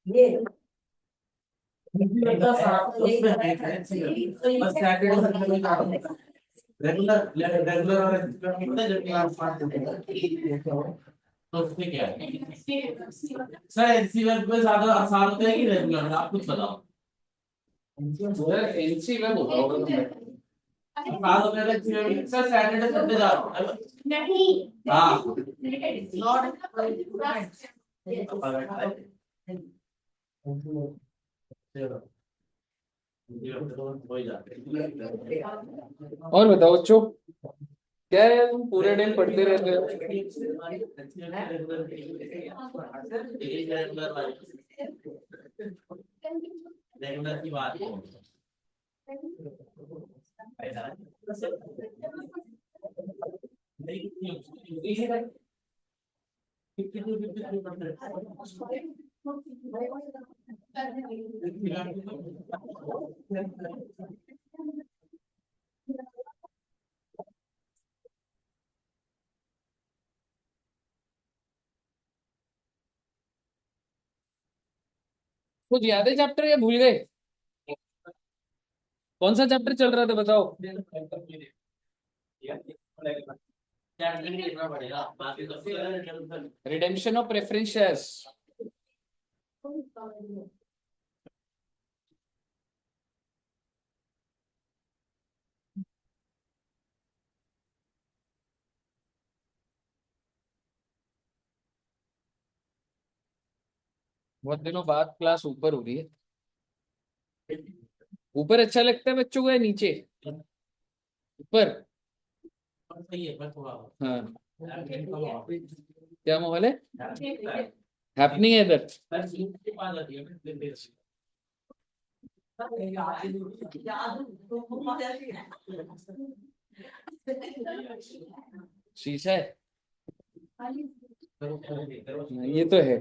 ये मतलब साफ तो यही है सही तो ये रेगुलर रेगुलर और पता है जब क्लास पास तो उसमें क्या है सर एनसीवेल में ज्यादा आसान होता है कि रेगुलर आप कुछ बताओ एनसीवेल होता होगा बाद में एनसीवेल सर सैटरडे संडे जा रहा हूं नहीं हां नॉट और बताओ बच्चों, क्या है तुम पूरे दिन पढ़ते रहते हो? रेगुलर की बात कुछ याद है चैप्टर या भूल गए? कौन सा चैप्टर चल रहा था बताओ? Redemption of preference shares. बहुत दिनों बाद क्लास ऊपर हो रही है। ऊपर अच्छा लगता है बच्चों को या नीचे? ऊपर। सही है पर थोड़ा हाँ, क्या माहौल है? हैपनिंग है इधर। शीशा है। ये तो है।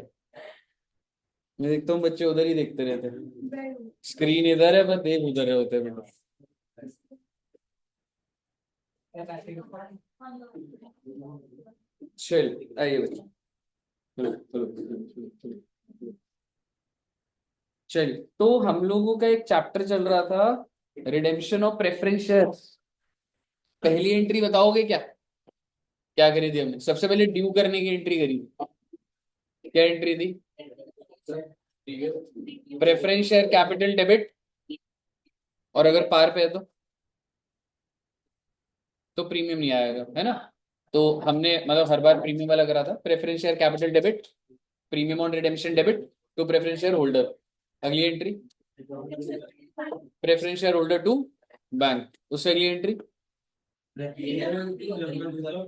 मैं देखता हूँ बच्चे उधर ही देखते रहते हैं। स्क्रीन इधर है पर देख उधर होते हैं बेटा। चल आइए बच्चे, चलो चलो चलो चलो। चल, तो हम लोगों का एक चैप्टर चल रहा था, रिडेम्पशन ऑफ प्रेफरेंस शेयर्स। पहली एंट्री बताओगे क्या? क्या करी थी हमने? सबसे पहले ड्यू करने की एंट्री करी। क्या एंट्री थी? प्रेफरेंस शेयर कैपिटल डेबिट, और अगर पार पे है तो प्रीमियम नहीं आएगा, है ना? तो हमने मतलब हर बार प्रीमियम वाला करा था। Preference share capital debit, premium on redemption debit to preference share holder. अगली entry preference share holder to bank. उससे अगली entry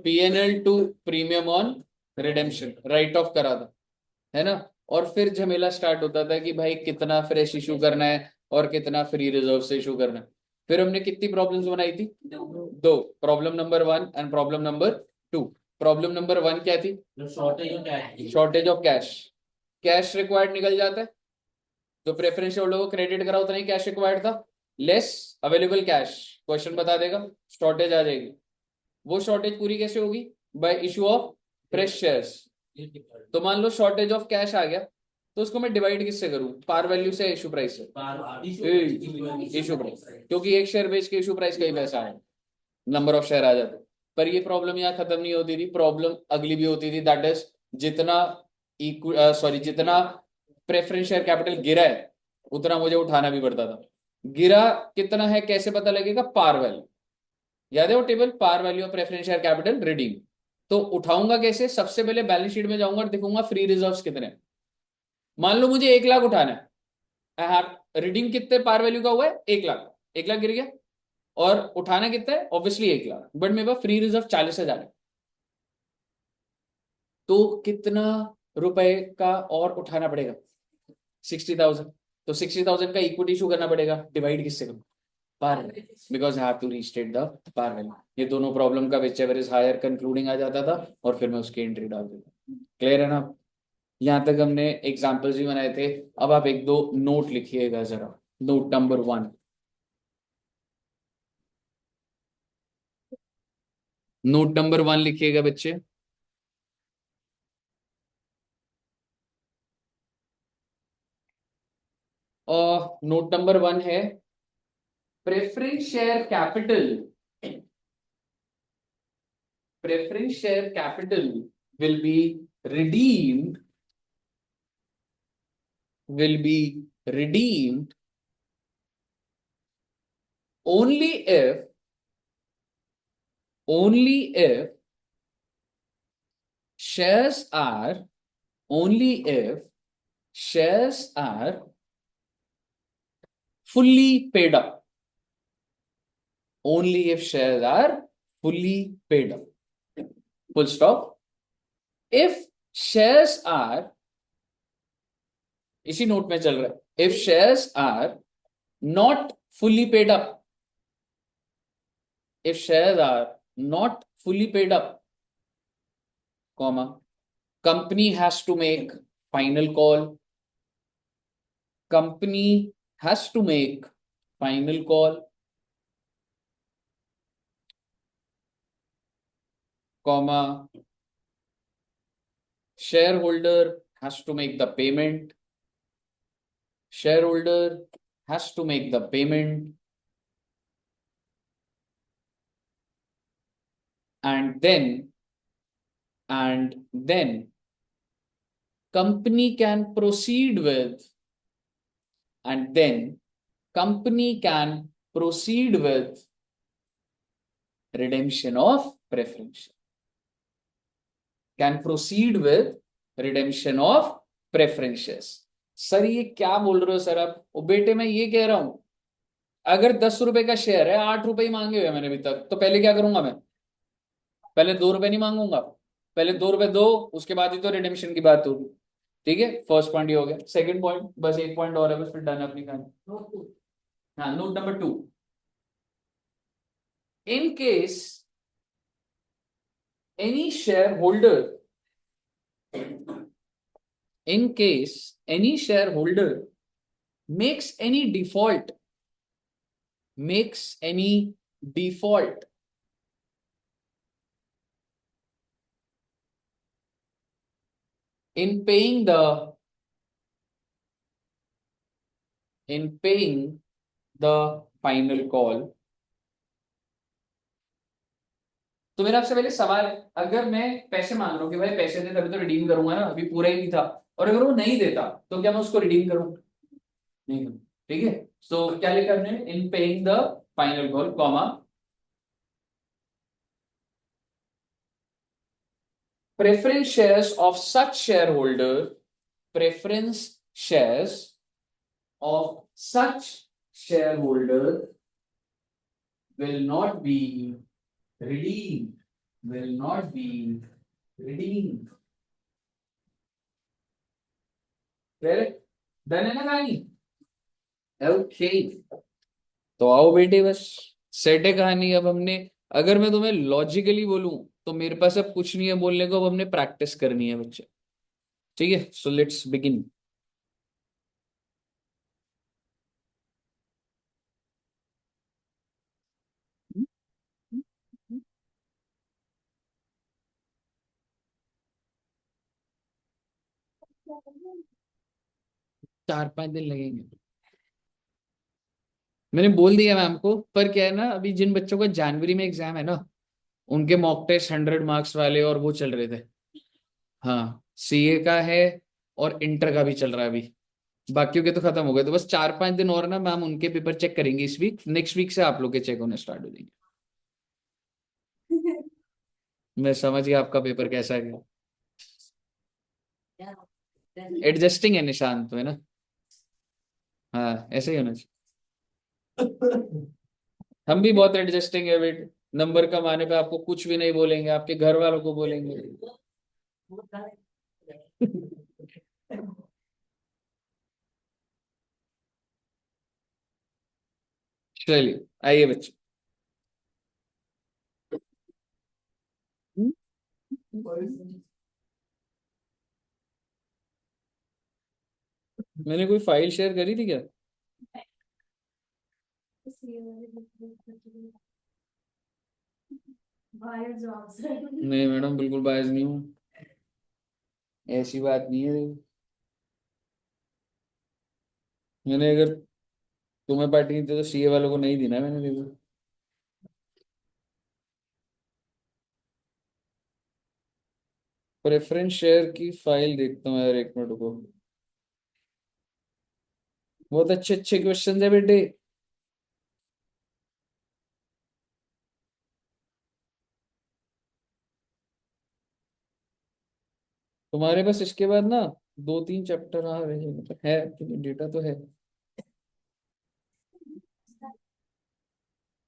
PNL to premium on redemption, write off करा था, है ना? और फिर झमेला स्टार्ट होता था कि भाई कितना फ्रेश इशू करना है और कितना फ्री रिजर्व से इशू करना है। फिर हमने कितनी प्रॉब्लम्स बनाई थी? दो। Problem number 1 and problem number 2। Problem number 1 क्या थी? Shortage of cash. Cash required निकल जाता है, तो प्रेफरेंस होल्डर को क्रेडिट करा उतना ही कैश रिक्वायर्ड था, लेस अवेलेबल कैश। क्वेश्चन बता देगा, शॉर्टेज आ जाएगी। वो शॉर्टेज पूरी कैसे होगी? Bye issue of fresh shares. तो मान लो शॉर्टेज ऑफ कैश आ गया, तो उसको मैं डिवाइड किससे करूं? पार वैल्यू से, इशू प्राइस से? इशू प्राइस, क्योंकि एक शेयर बेच के इशू प्राइस का ही पैसा है, नंबर ऑफ शेयर आ जाते। पर ये प्रॉब्लम यहाँ खत्म नहीं होती थी, प्रॉब्लम अगली भी होती थी, दैट इज जितना जितना प्रेफरेंस शेयर कैपिटल गिरा है उतना मुझे उठाना भी पड़ता था। गिरा कितना है कैसे पता लगेगा? Par value. याद है वो table, par value of preference share capital redeem. तो उठाऊंगा कैसे? सबसे पहले बैलेंस शीट में जाऊंगा और देखूंगा फ्री रिजर्व्स कितने हैं। मान लो मुझे 1 लाख उठाना है, रिडीम कितने पार वैल्यू का हुआ है? 1 लाख। 1 लाख गिर गया, और उठाना कितना है? ऑब्वियसली 1 लाख, बट मेरे पास फ्री रिजर्व 40,000 है। तो कितना रुपए का और उठाना पड़ेगा? 60,000। तो 60,000 का इक्विटी इशू करना पड़ेगा, डिवाइड किससे करूं? Par value, because I have to restate the par value. ये दोनों प्रॉब्लम का whichever is higher concluding आ जाता था, और फिर मैं उसकी एंट्री डाल देता। क्लियर है ना? यहाँ तक हमने एग्जाम्पल्स भी बनाए थे। अब आप एक दो नोट लिखिएगा जरा। Note number 1। नोट नंबर 1 लिखिएगा बच्चे। और नोट नंबर 1 है preference share capital, preference share capital will be redeemed, will be redeemed only if shares are, only if shares are fully paid up, only if shares are fully paid up, full stop. If shares are, इसी note में चल रहा है, if shares are not fully paid up, if shares are not fully paid up, comma, company has to make final call, company has to make final call, comma, shareholder has to make the payment, shareholder has to make the payment, and then company can proceed with, and then company can proceed with redemption of preference, can proceed with redemption of preferences. Sir ये क्या बोल रहे हो sir आप? ओ बेटे मैं ये कह रहा हूं, अगर 10 रुपए का शेयर है, 8 रुपए ही मांगे हुए मैंने अभी तक, तो पहले क्या करूंगा मैं? पहले 2 रुपए नहीं मांगूंगा, पहले 2 रुपए दो, उसके बाद ही तो रिडेम्पशन की बात होगी। ठीक है, फर्स्ट पॉइंट ये हो गया। सेकंड पॉइंट, बस एक पॉइंट और है, बस फिर डन है अपनी कहानी। हाँ, note number 2, in case any share holder, in case any shareholder makes any default, makes any default in paying the, in paying the final call, तो मेरा आपसे पहले सवाल है, अगर मैं पैसे मांग रहा हूं कि भाई पैसे दे तभी तो रिडीम करूंगा ना, अभी पूरा ही नहीं था, और अगर वो नहीं देता तो क्या मैं उसको रिडीम करूं? नहीं करूं। ठीक है, तो क्या लिखा हमने? इन paying the final call, comma, preference shares of such shareholder, preference shares of such shareholder will not be redeemed, will not be redeemed. Correct? Done है ना कहानी? ओके, तो आओ बेटे, बस सेट है कहानी। अब हमने, अगर मैं तुम्हें लॉजिकली बोलूं तो मेरे पास अब कुछ नहीं है बोलने को, अब हमने प्रैक्टिस करनी है बच्चे। ठीक है, सो लेट्स बिगिन। 4-5 दिन लगेंगे, मैंने बोल दिया मैम को। पर क्या है ना, अभी जिन बच्चों का जनवरी में एग्जाम है ना, उनके मॉक टेस्ट 100 मार्क्स वाले और वो चल रहे थे। हाँ, सीए का है और इंटर का भी चल रहा है अभी, बाकियों के तो खत्म हो गए। तो बस 4-5 दिन और ना, मैम उनके पेपर चेक करेंगे इस वीक, नेक्स्ट वीक से आप लोग के चेक होने स्टार्ट हो जाएंगे। मैं समझ गया आपका पेपर कैसा गया। एडजस्टिंग है निशान तो, है ना? हाँ, ऐसे ही होना चाहिए। हम भी बहुत एडजस्टिंग है बेटे, नंबर कम आने पे आपको कुछ भी नहीं बोलेंगे, आपके घर वालों को बोलेंगे। चलिए आइए बच्चे। मैंने कोई फाइल शेयर करी थी क्या? नहीं मैडम, बिल्कुल बायस नहीं हूँ, ऐसी बात नहीं है। मैंने अगर तुम्हें पार्टी नहीं दी तो सीए वालों को नहीं दी ना मैंने दी। प्रेफरेंस शेयर की फाइल देखता हूँ यार, एक मिनट को। बहुत अच्छे अच्छे क्वेश्चन है बेटे। तुम्हारे पास इसके बाद ना 2-3 चैप्टर आ रहे हैं, मतलब है डेटा तो है।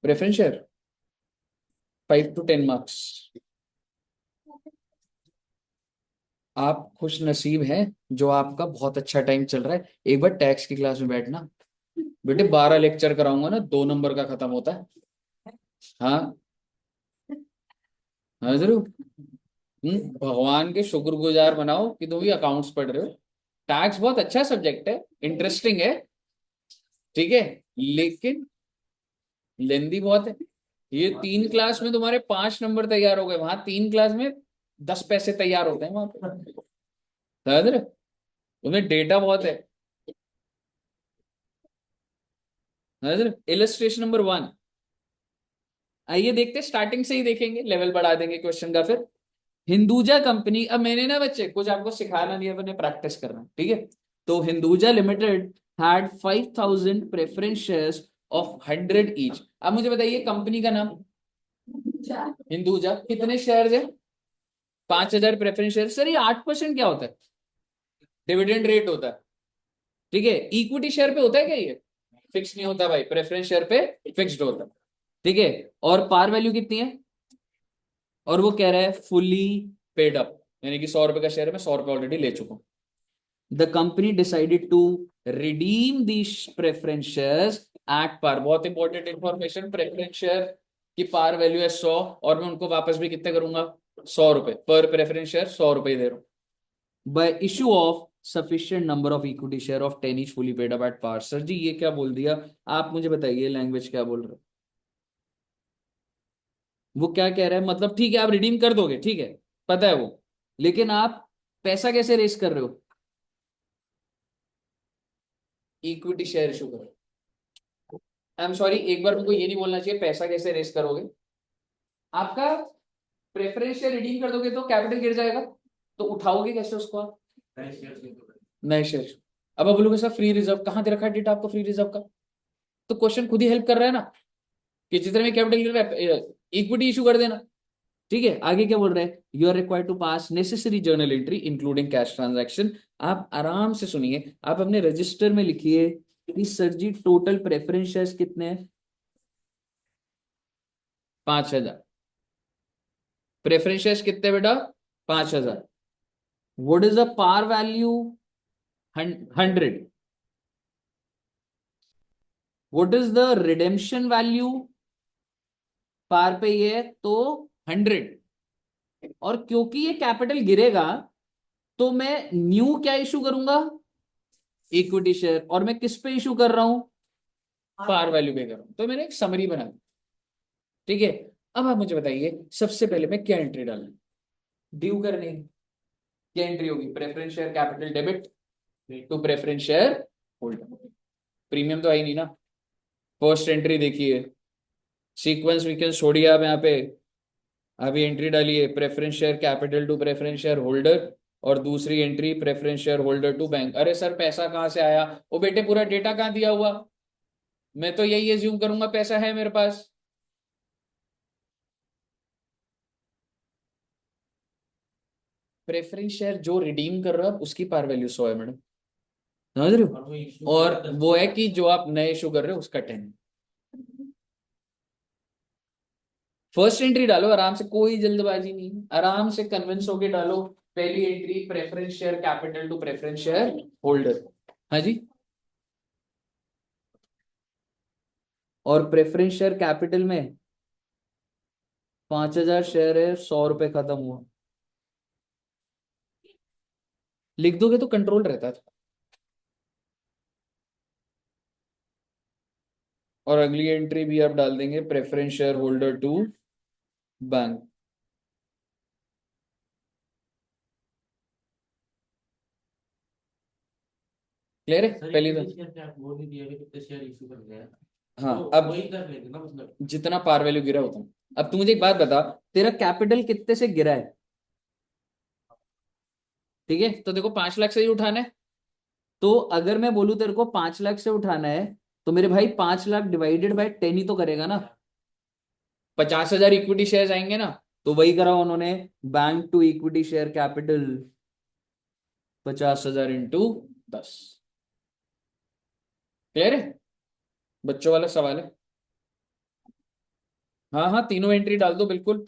Preference share 5 to 10 marks. आप खुश नसीब हैं जो आपका बहुत अच्छा टाइम चल रहा है। एक बार टैक्स की क्लास में बैठना बेटे, 12 लेक्चर कराऊंगा ना, 2 नंबर का खत्म होता है। हाँ, हाँ जरूर। भगवान के शुक्रगुजार बनाओ कि तुम भी अकाउंट्स पढ़ रहे हो। टैक्स बहुत अच्छा सब्जेक्ट है, इंटरेस्टिंग है, ठीक है, लेकिन लेंदी बहुत है। ये 3 क्लास में तुम्हारे 5 नंबर तैयार हो गए, वहां 3 क्लास में 10 पैसे तैयार होते हैं वहां पे। समझ रहे हो? तुम्हें डेटा बहुत है। समझ रहे हो? Illustration number 1। आइए देखते, स्टार्टिंग से ही देखेंगे, लेवल बढ़ा देंगे क्वेश्चन का फिर। हिंदुजा कंपनी, अब मैंने ना बच्चे कुछ आपको सिखाना नहीं है, मैंने प्रैक्टिस करना, ठीक है। तो Hinduja limited had 5,000 preference shares of 100 each. अब मुझे बताइए कंपनी का नाम हिंदुजा, कितने शेयर है? 5,000 प्रेफरेंस शेयर। सर ये 8% क्या होता है? डिविडेंड रेट होता है, ठीक है। इक्विटी शेयर पे होता है क्या ये? फिक्स नहीं होता भाई, प्रेफरेंस शेयर पे फिक्स्ड होता है, ठीक है। और पार वैल्यू कितनी है? और वो कह रहा है फुली पेड अप, यानी कि 100 रुपए का शेयर है, मैं 100 रुपए ऑलरेडी ले चुका हूं। The company decided to redeem these preference shares at par. बहुत इंपॉर्टेंट इंफॉर्मेशन, प्रेफरेंस शेयर की पार वैल्यू है 100, और मैं उनको वापस भी कितने करूंगा? 100 रुपए पर प्रेफरेंस शेयर, 100 रुपए दे रहा हूं। By issue of sufficient number of equity share of 10 is fully paid up at par. Sir ji ये क्या बोल दिया? आप मुझे बताइए लैंग्वेज क्या बोल रहे हो? वो क्या कह रहा है, मतलब ठीक है आप रिडीम कर दोगे, ठीक है, पता है वो, लेकिन आप पैसा कैसे रेस कर रहे हो? इक्विटी शेयर इशू करो। आई एम सॉरी, एक बार उनको ये नहीं बोलना चाहिए पैसा कैसे रेस करोगे। आपका प्रेफरेंस शेयर रिडीम कर दोगे तो कैपिटल गिर जाएगा, तो उठाओगे कैसे उसको आप? नए शेयर। अब आप बोलोगे सर फ्री रिजर्व कहां दे रखा है डेटा आपको फ्री रिजर्व का? तो क्वेश्चन खुद ही हेल्प कर रहा है ना, कि जितने में कैपिटल गिर रहा है इक्विटी इशू कर देना। ठीक है, आगे क्या बोल रहे हैं? You are required to pass necessary journal entry including cash transaction. आप आराम से सुनिए, आप अपने रजिस्टर में लिखिए कि sir ji total preference shares कितने हैं? 5,000। प्रेफरेंस शेयर्स कितने बेटा? 5,000। What is the par value? 100। What is the redemption value? Par पे ये है तो 100। और क्योंकि ये कैपिटल गिरेगा तो मैं न्यू क्या इशू करूंगा? Equity share. और मैं किस पे इशू कर रहा हूं? पार वैल्यू पे कर रहा हूं। तो मैंने एक समरी बना दी, ठीक है। अब आप मुझे बताइए सबसे पहले मैं क्या एंट्री डालूं? ड्यू करने की। क्या एंट्री होगी? Preference share capital debit to preference share holder. Premium तो आई नहीं ना। फर्स्ट एंट्री देखिए, सीक्वेंस वीकेंस छोड़िए आप यहाँ पे। अभी एंट्री डालिए preference share capital to preference share holder, और दूसरी entry preference share holder to bank. अरे सर पैसा कहाँ से आया? वो बेटे पूरा डेटा कहाँ दिया हुआ? मैं तो यही एज्यूम करूंगा पैसा है मेरे पास। प्रेफरेंस शेयर जो रिडीम कर रहा है उसकी पार वैल्यू 100 है मैडम, समझ रहे हो? और वो है कि जो आप नए इशू कर रहे हो उसका 10। फर्स्ट एंट्री डालो आराम से, कोई जल्दबाजी नहीं, आराम से कन्विंस होके डालो। पहली entry preference share capital to preference share holder. हाँ जी। और प्रेफरेंस शेयर कैपिटल में 5,000 शेयर है, 100 रुपए खत्म हुआ। लिख दोगे तो कंट्रोल रहता था। और अगली एंट्री भी आप डाल देंगे preference share holder to bank. Clear है सर पहली इक्विटी बात। शेयर क्या वो नहीं दिया कि कितने शेयर इशू कर गया, हाँ तो अब वही कर लेते ना मतलब। जितना पार वैल्यू गिरा होता है। अब तू मुझे एक बात बता, तेरा कैपिटल कितने से गिरा है? ठीक है, तो देखो 5 लाख से ही उठाना है। तो अगर मैं बोलूं तेरे को 5 लाख से उठाना है, तो मेरे भाई 5 लाख डिवाइडेड बाय 10 ही तो करेगा ना। 50,000 इक्विटी शेयर आएंगे ना, तो वही करा उन्होंने, bank to equity share capital 50,000 into 10। Clear है? बच्चों वाला सवाल है। हाँ हाँ, तीनों एंट्री डाल दो बिल्कुल,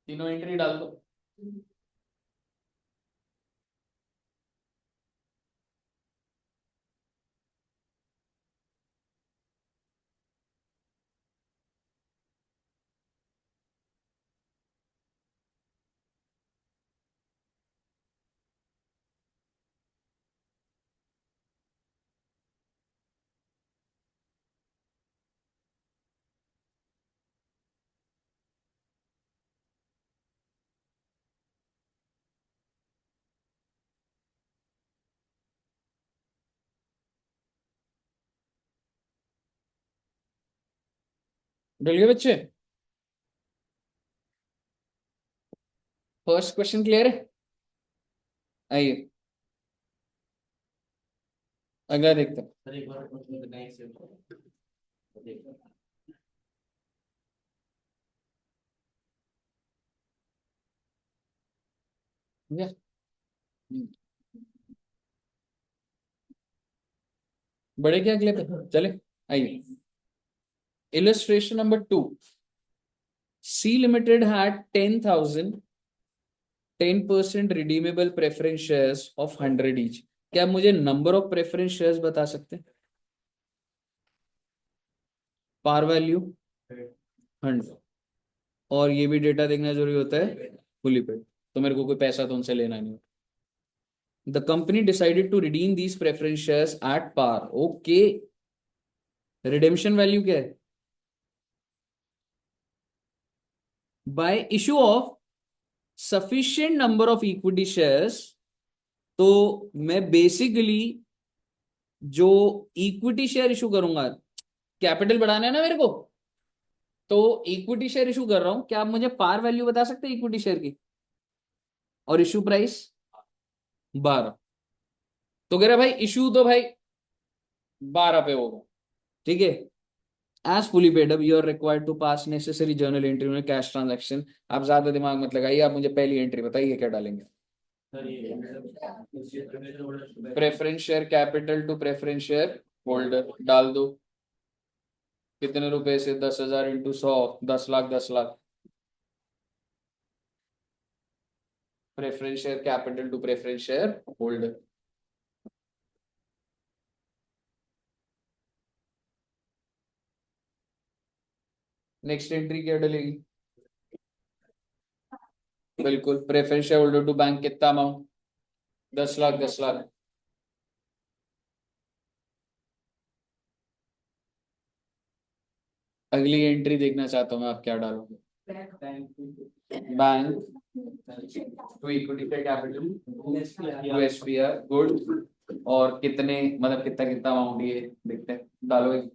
तीनों एंट्री डाल दो। डल गए बच्चे? फर्स्ट क्वेश्चन क्लियर है? आइए अगला देखते हैं। सर एक बार मतलब बताएं से देखो। या, बड़े क्या अगले पे चले। आइए, illustration number 2, C Limited had 10,000 10% redeemable preference shares of 100 each। क्या आप मुझे नंबर ऑफ प्रेफरेंस शेयर्स बता सकते हैं? पार वैल्यू 100, और ये भी डेटा देखना जरूरी होता है, फुली पेड, तो मेरे को कोई पैसा तो उनसे लेना नहीं। The company decided to redeem these preference shares at par. Okay, redemption value क्या है? By issue of sufficient number of equity shares. तो मैं बेसिकली जो इक्विटी शेयर इशू करूंगा, कैपिटल बढ़ाना है ना मेरे को, तो इक्विटी शेयर इशू कर रहा हूं। क्या आप मुझे पार वैल्यू बता सकते हैं इक्विटी शेयर की, और इशू प्राइस 12? तो कह रहा भाई इशू तो भाई 12 पे होगा। ठीक है, as fully paid up you are required to pass necessary journal entry में कैश ट्रांजैक्शन। आप ज्यादा दिमाग मत लगाइए, आप मुझे पहली एंट्री बताइए क्या डालेंगे। सर ये preference share capital to preference share holder डाल दो। कितने रुपए से? 10,000 into 100, 10 lakh 10 lakh. Preference share capital to preference share holder. Next entry क्या डलेगी? बिल्कुल, preference share holder to bank कितना अमाउंट? 10 लाख 10 लाख। अगली एंट्री देखना चाहता हूँ मैं, आप क्या डालोगे? बैंक टू इक्विटी पे कैपिटल टू एसपीआर, गुड। और कितने, मतलब कितना कितना अमाउंट ये देखते हैं, डालो एक।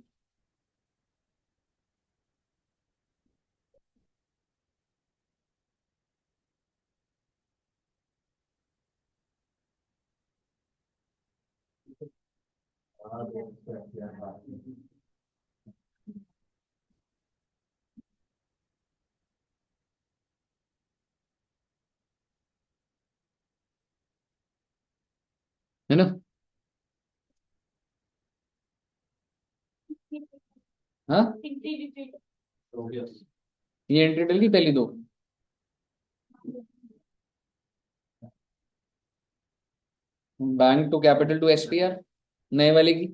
है ना? हाँ, ये एंट्री डल गई पहली दो। Bank to capital to SPR, नए वाले की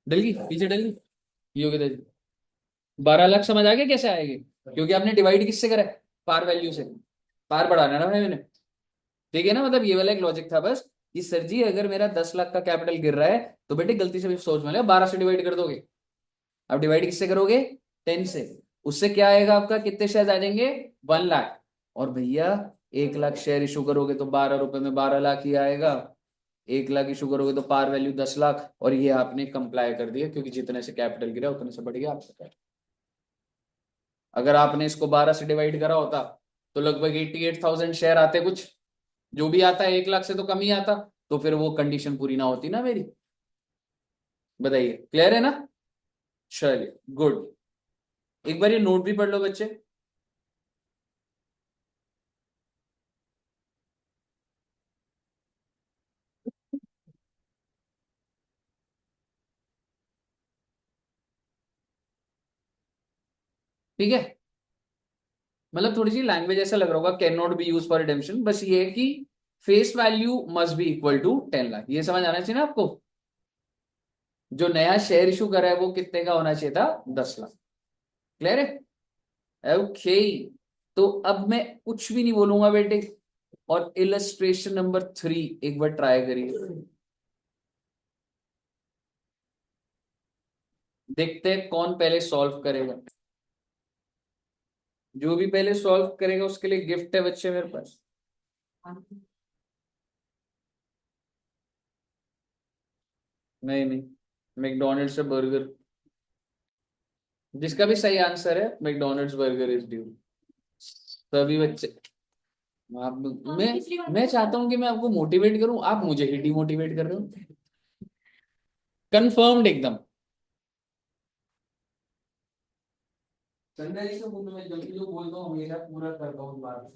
डल गई, पीछे डल गई। ये हो गया 12 लाख। समझ आ गया कैसे आएगी? क्योंकि आपने डिवाइड किससे करा है? पार वैल्यू से। पार बढ़ाना है ना भाई मैंने। ठीक है ना, मतलब ये वाला एक लॉजिक था बस, कि सर जी अगर मेरा 10 लाख का कैपिटल गिर रहा है, तो बेटे गलती से भी सोच में ले 12 से डिवाइड कर दोगे। अब डिवाइड किससे करोगे? 10 से। उससे क्या आएगा आपका, कितने शेयर आ जाएंगे? 1 लाख। और भैया 1 लाख शेयर इशू करोगे तो 12 रुपए में 12 लाख ही आएगा। 1 लाख इशू करोगे तो पार वैल्यू 10 लाख, और ये आपने कंप्लाई कर दिया क्योंकि जितने से कैपिटल गिरा उतने से बढ़ गया आपका। अगर आपने इसको 12 से डिवाइड करा होता तो लगभग 88,000 शेयर आते, कुछ जो भी आता है 1 लाख से तो कम ही आता, तो फिर वो कंडीशन पूरी ना होती ना मेरी। बताइए, क्लियर है ना? चलिए गुड। एक बार ये नोट भी पढ़ लो बच्चे। ठीक है, मतलब थोड़ी सी लैंग्वेज ऐसा लग रहा होगा can not be use for redemption, बस ये है कि face value must be equal to 10 lakh, ये समझ आना चाहिए ना आपको। जो नया शेयर इशू करा है वो कितने का होना चाहिए था? 10 लाख। क्लियर है? ओके। तो अब मैं कुछ भी नहीं बोलूंगा बेटे, और इलस्ट्रेशन नंबर 3 एक बार ट्राई करिए, देखते हैं कौन पहले सॉल्व करेगा। जो भी पहले सॉल्व करेगा उसके लिए गिफ्ट है बच्चे मेरे पास। नहीं नहीं, मैकडोनल्ड से बर्गर, जिसका भी सही आंसर है मैकडोनल्ड्स बर्गर इज ड्यू। सभी बच्चे, आप, मैं चाहता हूं कि मैं आपको मोटिवेट करूं, आप मुझे ही डिमोटिवेट कर रहे हो। कंफर्म्ड एकदम। संजय जी से बोलूं, मैं जल्दी जो बोलता हूँ हमेशा पूरा करता हूँ बात।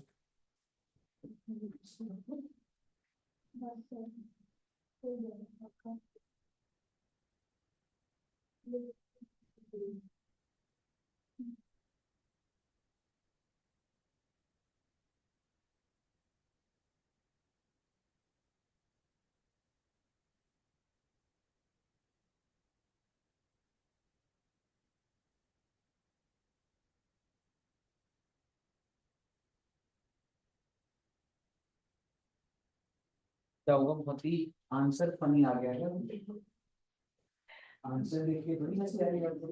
क्या होगा, बहुत ही आंसर फनी आ गया है। आंसर देख के थोड़ी हंसी आ रही है आपको।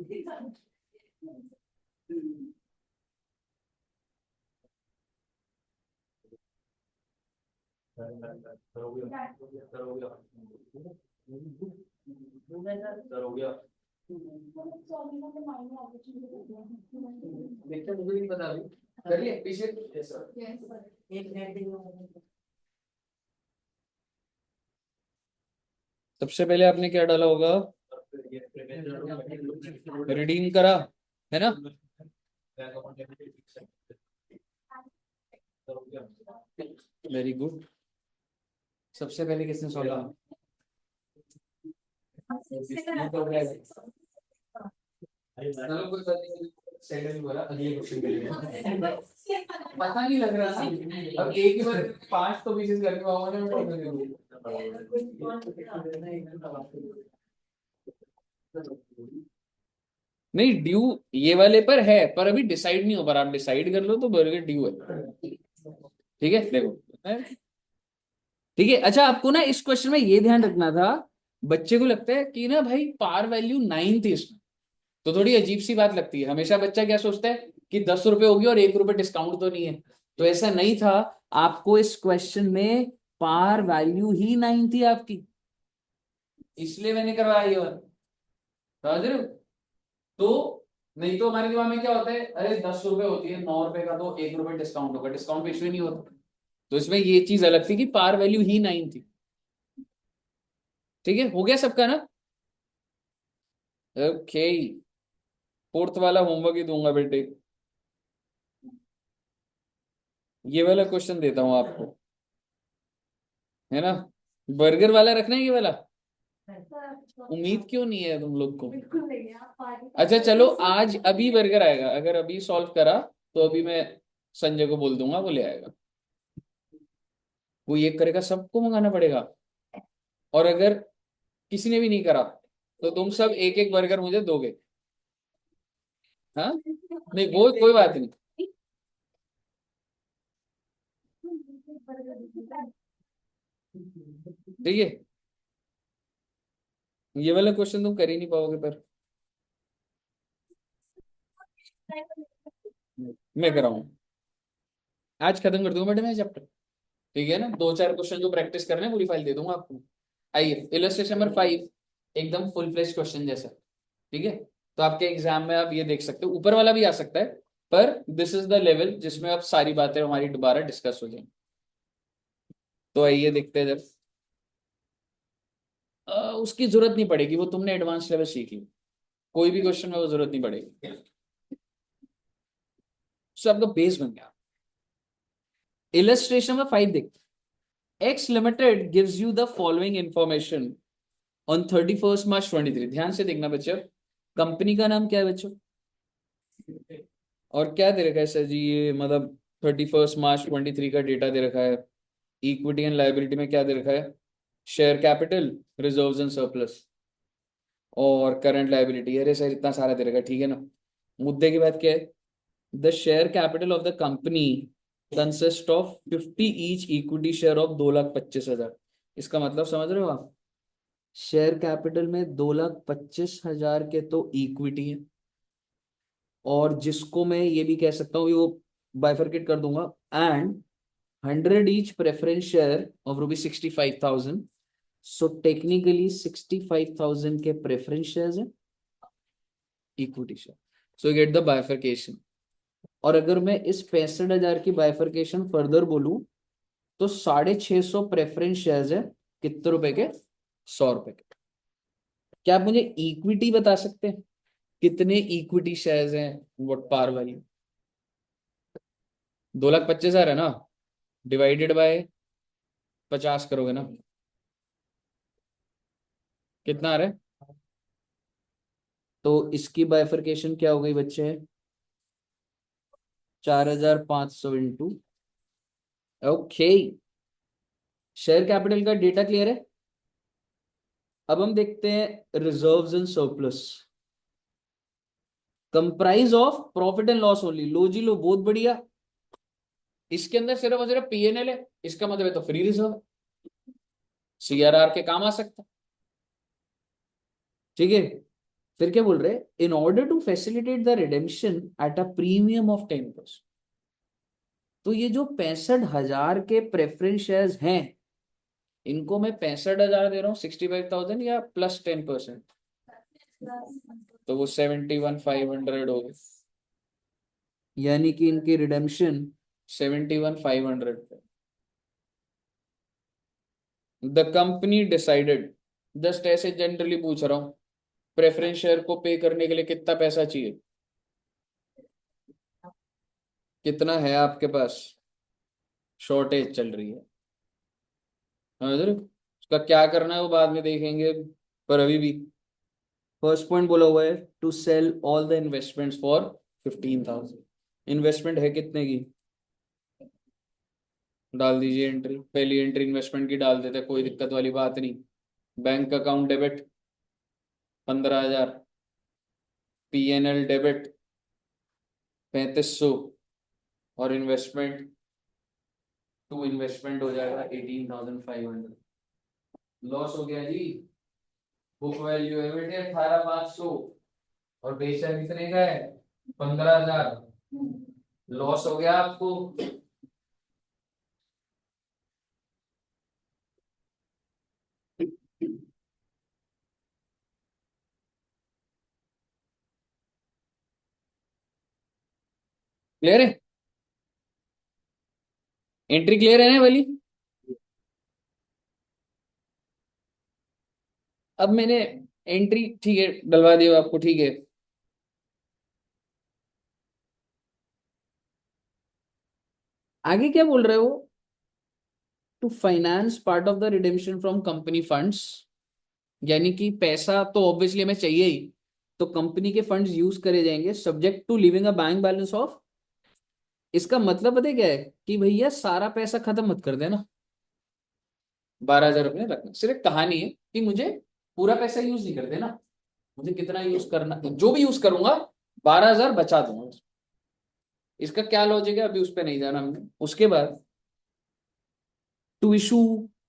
देखते मुझे नहीं पता अभी, करिए पीछे। सबसे पहले आपने क्या डाला होगा? रिडीम करा है ना? Very good. सबसे पहले किसने सॉल्व किया? चलो कोई बात नहीं, सेकंड बोला अगले क्वेश्चन के लिए। पता नहीं लग रहा था, अब एक ही बार 5 तो पीसेस करके पाऊंगा ना। नहीं, ड्यू ये वाले पर है, पर अभी डिसाइड नहीं हो पा रहा, आप डिसाइड कर लो तो बर्गर ड्यू है। ठीक है देखो, ठीक है। अच्छा, आपको ना इस क्वेश्चन में ये ध्यान रखना था, बच्चे को लगता है कि ना भाई पार वैल्यू 9 थी इसमें, तो थोड़ी अजीब सी बात लगती है। हमेशा बच्चा क्या सोचता है कि 10 रुपए होगी और 1 रुपए डिस्काउंट तो नहीं है, तो ऐसा नहीं था। आपको इस क्वेश्चन में पार वैल्यू ही 9 थी आपकी, इसलिए मैंने करवाया ये वाला। समझ रहे हो? तो नहीं तो हमारे दिमाग में क्या होता है, अरे 10 रुपए होती है, 9 रुपए का तो 1 रुपए डिस्काउंट होगा, डिस्काउंट पे इश्यू नहीं होता। तो इसमें ये चीज अलग थी कि पार वैल्यू ही 9 थी। ठीक है, हो गया सबका ना? ओके, फोर्थ वाला होमवर्क ही दूंगा बेटे, ये वाला क्वेश्चन देता हूं आपको, है ना? बर्गर वाला रखना है ये वाला। उम्मीद क्यों नहीं है तुम लोग को? अच्छा चलो, आज अभी बर्गर आएगा, अगर अभी सॉल्व करा तो अभी मैं संजय को बोल दूंगा, वो ले आएगा। वो ये करेगा, सबको मंगाना पड़ेगा। और अगर किसी ने भी नहीं करा तो तुम सब एक एक बर्गर मुझे दोगे। हाँ, नहीं वो कोई बात नहीं। ठीक है, ये वाला क्वेश्चन तुम कर ही नहीं पाओगे, पर मैं कराऊं, आज खत्म कर दूंगा बेटे मैं चैप्टर। ठीक है ना, 2-4 क्वेश्चन जो प्रैक्टिस करने हैं पूरी फाइल दे दूंगा आपको। आइए इलस्ट्रेशन नंबर 5 एकदम फुल फ्लेश क्वेश्चन जैसा, ठीक है। तो आपके एग्जाम में आप ये देख सकते हो, ऊपर वाला भी आ सकता है, पर दिस इज द लेवल जिसमें अब सारी बातें हमारी दोबारा डिस्कस हो जाएंगी। तो आइए देखते हैं जब उसकी जरूरत नहीं पड़ेगी, वो तुमने एडवांस लेवल सीख ली, कोई भी क्वेश्चन में वो जरूरत नहीं पड़ेगी। सो आपका बेस बन गया। इलस्ट्रेशन में 5 देखते, x limited gives you the following information on 31 मार्च 23। ध्यान से देखना बच्चों, कंपनी का नाम क्या है बच्चों, और क्या दे रखा है सर जी, ये मतलब 31 मार्च 23 का डेटा दे रखा है। इक्विटी एंड लाइबिलिटी में क्या दे रखा है, share capital, reserves and surplus, और करंट लाइबिलिटी। अरे सर इतना सारा दे रखा है, ठीक है ना। मुद्दे की बात क्या है, the share capital of the company consist of 50 each equity share of 2,25,000। इसका मतलब समझ रहे हो आप, शेयर कैपिटल में 2,25,000 के तो इक्विटी है, और जिसको मैं ये भी कह सकता हूँ, वो बाइफरकेट कर दूंगा, and 100 each preference share of ₹65,000। So technically 65,000 के प्रेफरेंस शेयर्स हैं, equity share. So get the bifurcation. और अगर मैं इस 65,000 की बाइफरकेशन फर्दर बोलूं, तो 650 प्रेफरेंस शेयर्स है, कितने रुपए के, 100 रुपए के। क्या आप मुझे इक्विटी बता सकते हैं, कितने इक्विटी शेयर्स हैं व्हाट पार वैल्यू। 2,25,000 है ना, डिवाइडेड बाय 50 करोगे ना, कितना आ रहा है। तो इसकी बाइफरकेशन क्या हो गई बच्चे, 4,500 इंटू, ओके। शेयर कैपिटल का डेटा क्लियर है। अब हम देखते हैं reserves and surplus, comprise of profit and loss only. लो जी लो, बहुत बढ़िया। इसके अंदर सिर्फ और सिर्फ पीएनएल है, इसका मतलब है तो फ्री रिजर्व, सीआरआर के काम आ सकता है, ठीक है। फिर क्या बोल रहे हैं, in order to facilitate the redemption at a premium of 10%। तो ये जो 65,000 के प्रेफरेंस शेयर्स हैं, इनको मैं 65,000 दे रहा हूँ, 65,000 या प्लस 10%, तो वो 71,500 हो गए, यानी कि इनकी रिडेम्पशन 71,500 पे। द कंपनी डिसाइडेड, जस्ट ऐसे जनरली पूछ रहा हूँ, प्रेफरेंस शेयर को पे करने के लिए कितना पैसा चाहिए, कितना है आपके पास, शॉर्टेज चल रही है, समझ रहे हो? उसका क्या करना है वो बाद में देखेंगे, पर अभी भी फर्स्ट पॉइंट बोला हुआ है, to sell all the investments for 15,000। Investment है कितने की, डाल दीजिए एंट्री, पहली एंट्री इन्वेस्टमेंट की डाल देते, कोई दिक्कत वाली बात नहीं। Bank account debit 15,000, PNL debit 3,500, और इन्वेस्टमेंट टू इन्वेस्टमेंट हो जाएगा 18,500। लॉस हो गया जी, बुक वैल्यू है बेटे 18,500, और बेचा कितने का है, 15,000। लॉस हो गया आपको। क्लियर है, एंट्री क्लियर है ना वाली। अब मैंने एंट्री ठीक है डलवा दी आपको, ठीक है। आगे क्या बोल रहे हो, to finance part of the redemption from company funds, यानी कि पैसा तो ऑब्वियसली हमें चाहिए ही, तो कंपनी के फंड्स यूज करे जाएंगे, subject to living a bank balance of. इसका मतलब पता है क्या है, कि भैया सारा पैसा खत्म मत कर देना, 12,000 रुपये रखना। सिर्फ कहानी है कि मुझे पूरा पैसा यूज नहीं कर देना, मुझे कितना यूज करना, जो भी यूज करूंगा 12,000 बचा दूंगा। इसका क्या लॉजिक है अभी उस पर नहीं जाना हमने। उसके बाद to issue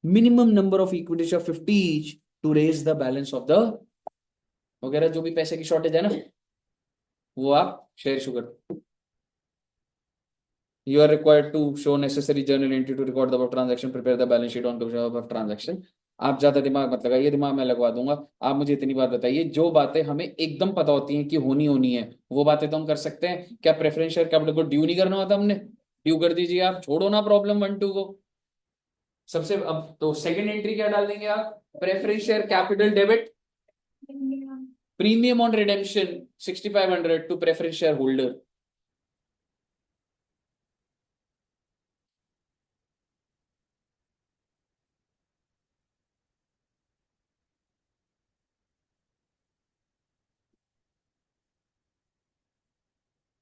minimum number of equity of 50 each to raise the balance of the, वगैरह जो भी पैसे की शॉर्टेज है ना, वो आप शेयर इशू कर। You are required to show necessary journal entry to record the above transaction, prepare the balance sheet on the above transaction. आप ज्यादा दिमाग मत लगाइए, दिमाग मैं लगवा दूंगा। आप मुझे इतनी बात बताइए, जो बातें हमें एकदम पता होती हैं कि होनी होनी है, वो बातें तो हम कर सकते हैं क्या? प्रेफरेंस शेयर कैपिटल को ड्यू नहीं करना होता हमने? ड्यू कर दीजिए आप, छोड़ो ना प्रॉब्लम 1 2 को। सबसे अब तो सेकंड एंट्री क्या डाल देंगे आप? Preference share capital debit premium on redemption 6500 to preference share holder.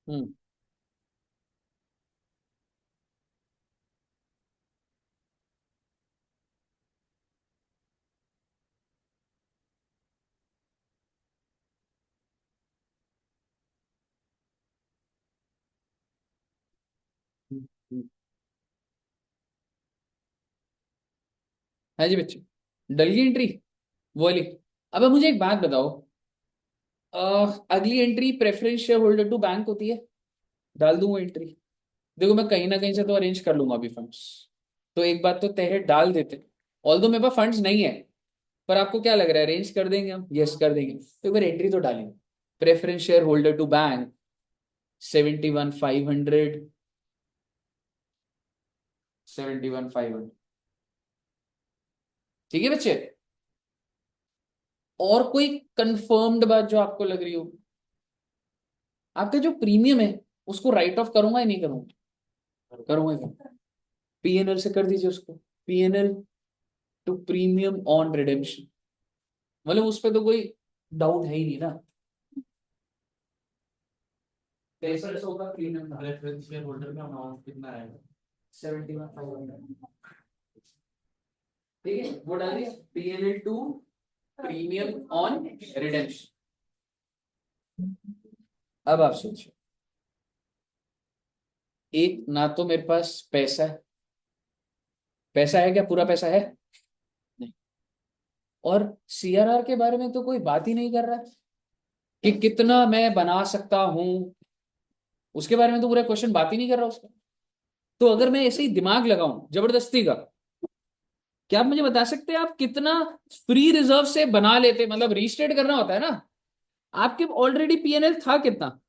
हम्म हम्म। हाँ जी बच्चे, डल गई एंट्री वो वाली। अब मुझे एक बात बताओ, अगली entry preference share holder to bank होती है, डाल दूं वो एंट्री? देखो मैं कहीं ना कहीं से तो अरेंज कर लूंगा अभी फंड्स, तो एक बात तो तय है, डाल देते। ऑल्दो मेरे पास फंड्स नहीं है, पर आपको क्या लग रहा है, अरेंज कर देंगे हम? यस कर देंगे, तो एक बार एंट्री तो डालेंगे। Preference share holder to bank 71,500, 71,500। ठीक है बच्चे, और कोई कंफर्म्ड बात जो आपको लग रही हो? आपका जो प्रीमियम है उसको राइट ऑफ करूंगा या नहीं करूंगा? करूंगा। पीएनएल से कर दीजिए उसको, PNL to premium on redemption, मतलब उस पर तो कोई डाउट है ही नहीं ना। 6300 का प्रीमियम था, प्रेफरेंस शेयर होल्डर का अमाउंट कितना आएगा? 71,500। ठीक है, वो डालिए PNL to premium on redemption. अब आप सोचिए, एक ना तो मेरे पास पैसा है, पैसा है क्या? पूरा पैसा है नहीं। और सीआरआर के बारे में तो कोई बात ही नहीं कर रहा है कि कितना मैं बना सकता हूं, उसके बारे में तो पूरा क्वेश्चन बात ही नहीं कर रहा उसका। तो अगर मैं ऐसे ही दिमाग लगाऊं जबरदस्ती का, क्या आप मुझे बता सकते हैं आप कितना फ्री रिजर्व से बना लेते? मतलब रीस्टेट करना होता है ना, आपके ऑलरेडी पीएनएल था कितना,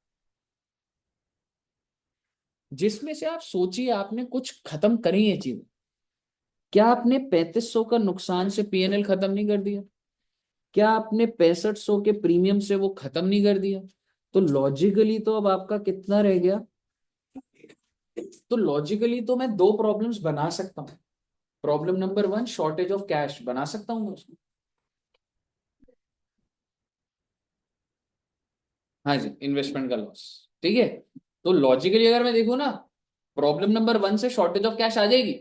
जिसमें से आप सोचिए आपने कुछ खत्म करी है चीज। क्या आपने 3500 का नुकसान से पीएनएल खत्म नहीं कर दिया? क्या आपने 6500 के प्रीमियम से वो खत्म नहीं कर दिया? तो लॉजिकली तो अब आपका कितना रह गया? तो लॉजिकली तो मैं दो प्रॉब्लम्स बना सकता हूं। Problem number 1, shortage of cash बना सकता हूँ उसमें। हाँ जी, इन्वेस्टमेंट का लॉस। ठीक है, तो लॉजिकली अगर मैं देखूँ ना, प्रॉब्लम नंबर 1 से शॉर्टेज ऑफ कैश आ जाएगी,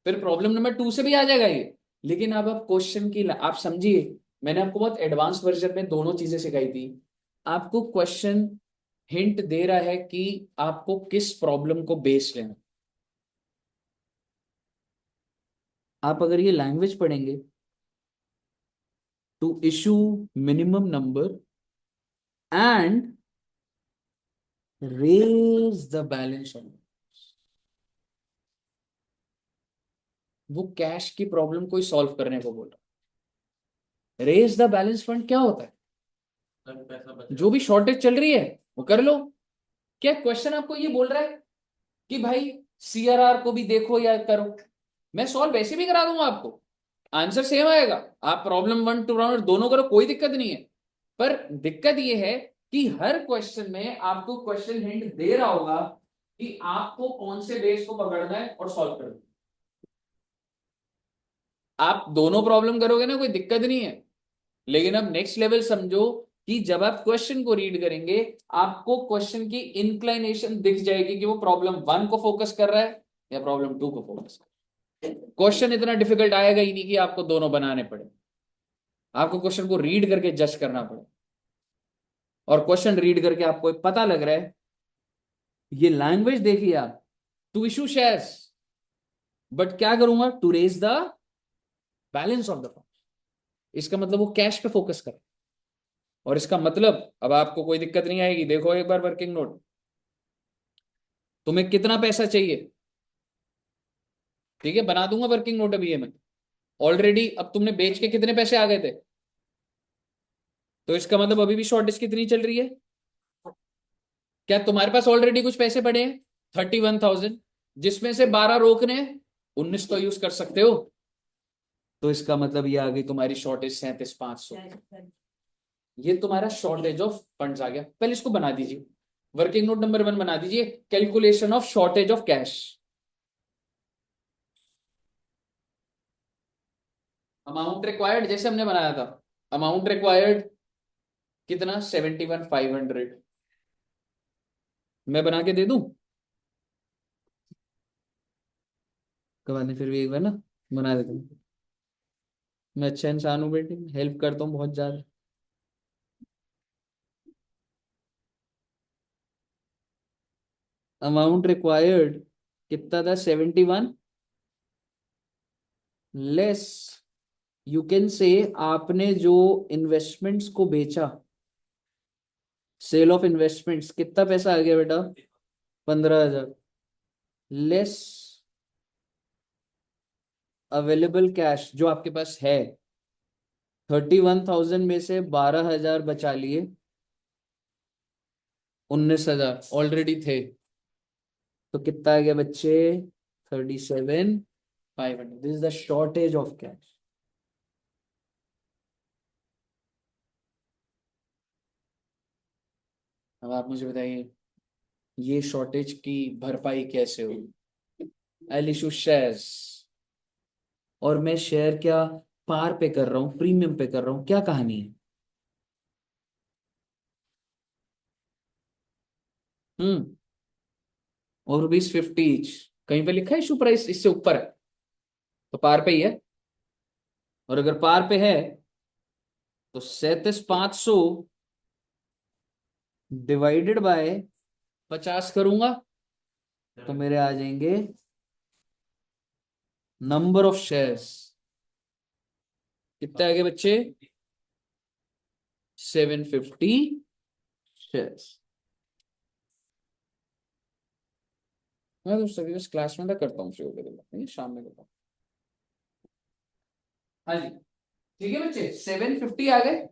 फिर प्रॉब्लम नंबर 2 से भी आ जाएगा ये। लेकिन अब आप क्वेश्चन की आप समझिए, मैंने आपको बहुत एडवांस वर्जन में दोनों चीजें सिखाई थी। आपको क्वेश्चन हिंट दे रहा है कि आपको किस प्रॉब्लम को बेस लेना। आप अगर ये लैंग्वेज पढ़ेंगे, to issue minimum number and raise the balance on, वो कैश की प्रॉब्लम को ही सॉल्व करने को बोल रहा है। रेज द बैलेंस फंड क्या होता है? तब पैसा जो भी बचेगा। शॉर्टेज चल रही है वो कर लो। क्या क्वेश्चन आपको ये बोल रहा है कि भाई सीआरआर को भी देखो या करो? मैं सॉल्व वैसे भी करा दूंगा आपको, आंसर सेम आएगा। आप प्रॉब्लम 1 2 राउंड दोनों करो, कोई दिक्कत नहीं है। पर दिक्कत ये है कि हर क्वेश्चन में आपको क्वेश्चन हिंट दे रहा होगा कि आपको कौन से बेस को पकड़ना है और सॉल्व करना है। आप दोनों प्रॉब्लम करोगे ना, कोई दिक्कत नहीं है। लेकिन अब नेक्स्ट लेवल समझो कि जब आप क्वेश्चन को रीड करेंगे, आपको क्वेश्चन की इंक्लाइनेशन दिख जाएगी कि वो प्रॉब्लम 1 को फोकस कर रहा है या प्रॉब्लम 2 को फोकस कर रहा है। क्वेश्चन इतना डिफिकल्ट आएगा ही नहीं कि आपको दोनों बनाने पड़े, आपको क्वेश्चन को रीड करके जज करना पड़े। और क्वेश्चन रीड करके आपको एक पता लग रहा है, ये लैंग्वेज देखिए आप, टू इशू शेयर्स, बट क्या करूंगा? To raise the balance of the fund. इसका मतलब वो कैश पे फोकस कर। और इसका मतलब अब आपको कोई दिक्कत नहीं आएगी। देखो एक बार वर्किंग नोट, तुम्हें कितना पैसा चाहिए? ठीक है, बना दूंगा वर्किंग नोट अभी ये मैं। ऑलरेडी अब तुमने बेच के कितने पैसे आ गए थे, तो इसका मतलब अभी भी शॉर्टेज कितनी चल रही है? क्या तुम्हारे पास ऑलरेडी कुछ पैसे पड़े हैं? 31,000, जिसमें से 12 रोकने हैं, 19 तो यूज कर सकते हो। तो इसका मतलब ये आ गई तुम्हारी शॉर्टेज 37,500। ये तुम्हारा शॉर्टेज ऑफ फंड्स आ गया। पहले इसको बना दीजिए, वर्किंग नोट नंबर 1 बना दीजिए, calculation of shortage of cash. Amount required जैसे हमने बनाया था, अमाउंट रिक्वायर्ड कितना, 71,500। मैं बना के दे दूं? कमाने फिर भी एक बार ना बना देता हूँ। मैं अच्छा इंसान हूँ बेटी, हेल्प करता हूँ बहुत ज्यादा। अमाउंट रिक्वायर्ड कितना था, 71 लेस, यू कैन से आपने जो इन्वेस्टमेंट्स को बेचा, सेल ऑफ इन्वेस्टमेंट्स, कितना पैसा आ गया बेटा, 15,000 लेस अवेलेबल कैश जो आपके पास है। 31,000 में से 12,000 बचा लिए, 19,000 ऑलरेडी थे, तो कितना आ गया बच्चे, 37,500। This is the shortage of cash. अब आप मुझे बताइए ये शॉर्टेज की भरपाई कैसे होगी? आई इशू शेयर्स, और मैं शेयर क्या पार पे कर रहा हूँ, प्रीमियम पे कर रहा हूँ, क्या कहानी है? हम्म, और ₹50 ईच, कहीं पे लिखा है इशू प्राइस इससे ऊपर है, तो पार पे ही है। और अगर पार पे है तो 37,500 डिवाइडेड बाय 50 करूंगा, तो मेरे आ जाएंगे नंबर ऑफ शेयर्स, कितने आगे बच्चे, 750 शेयर्स। मैं तो सभी बस क्लास में था करता हूँ, शुरू कर शाम में करता हूँ। हाँ जी, ठीक है बच्चे, 750 आ गए।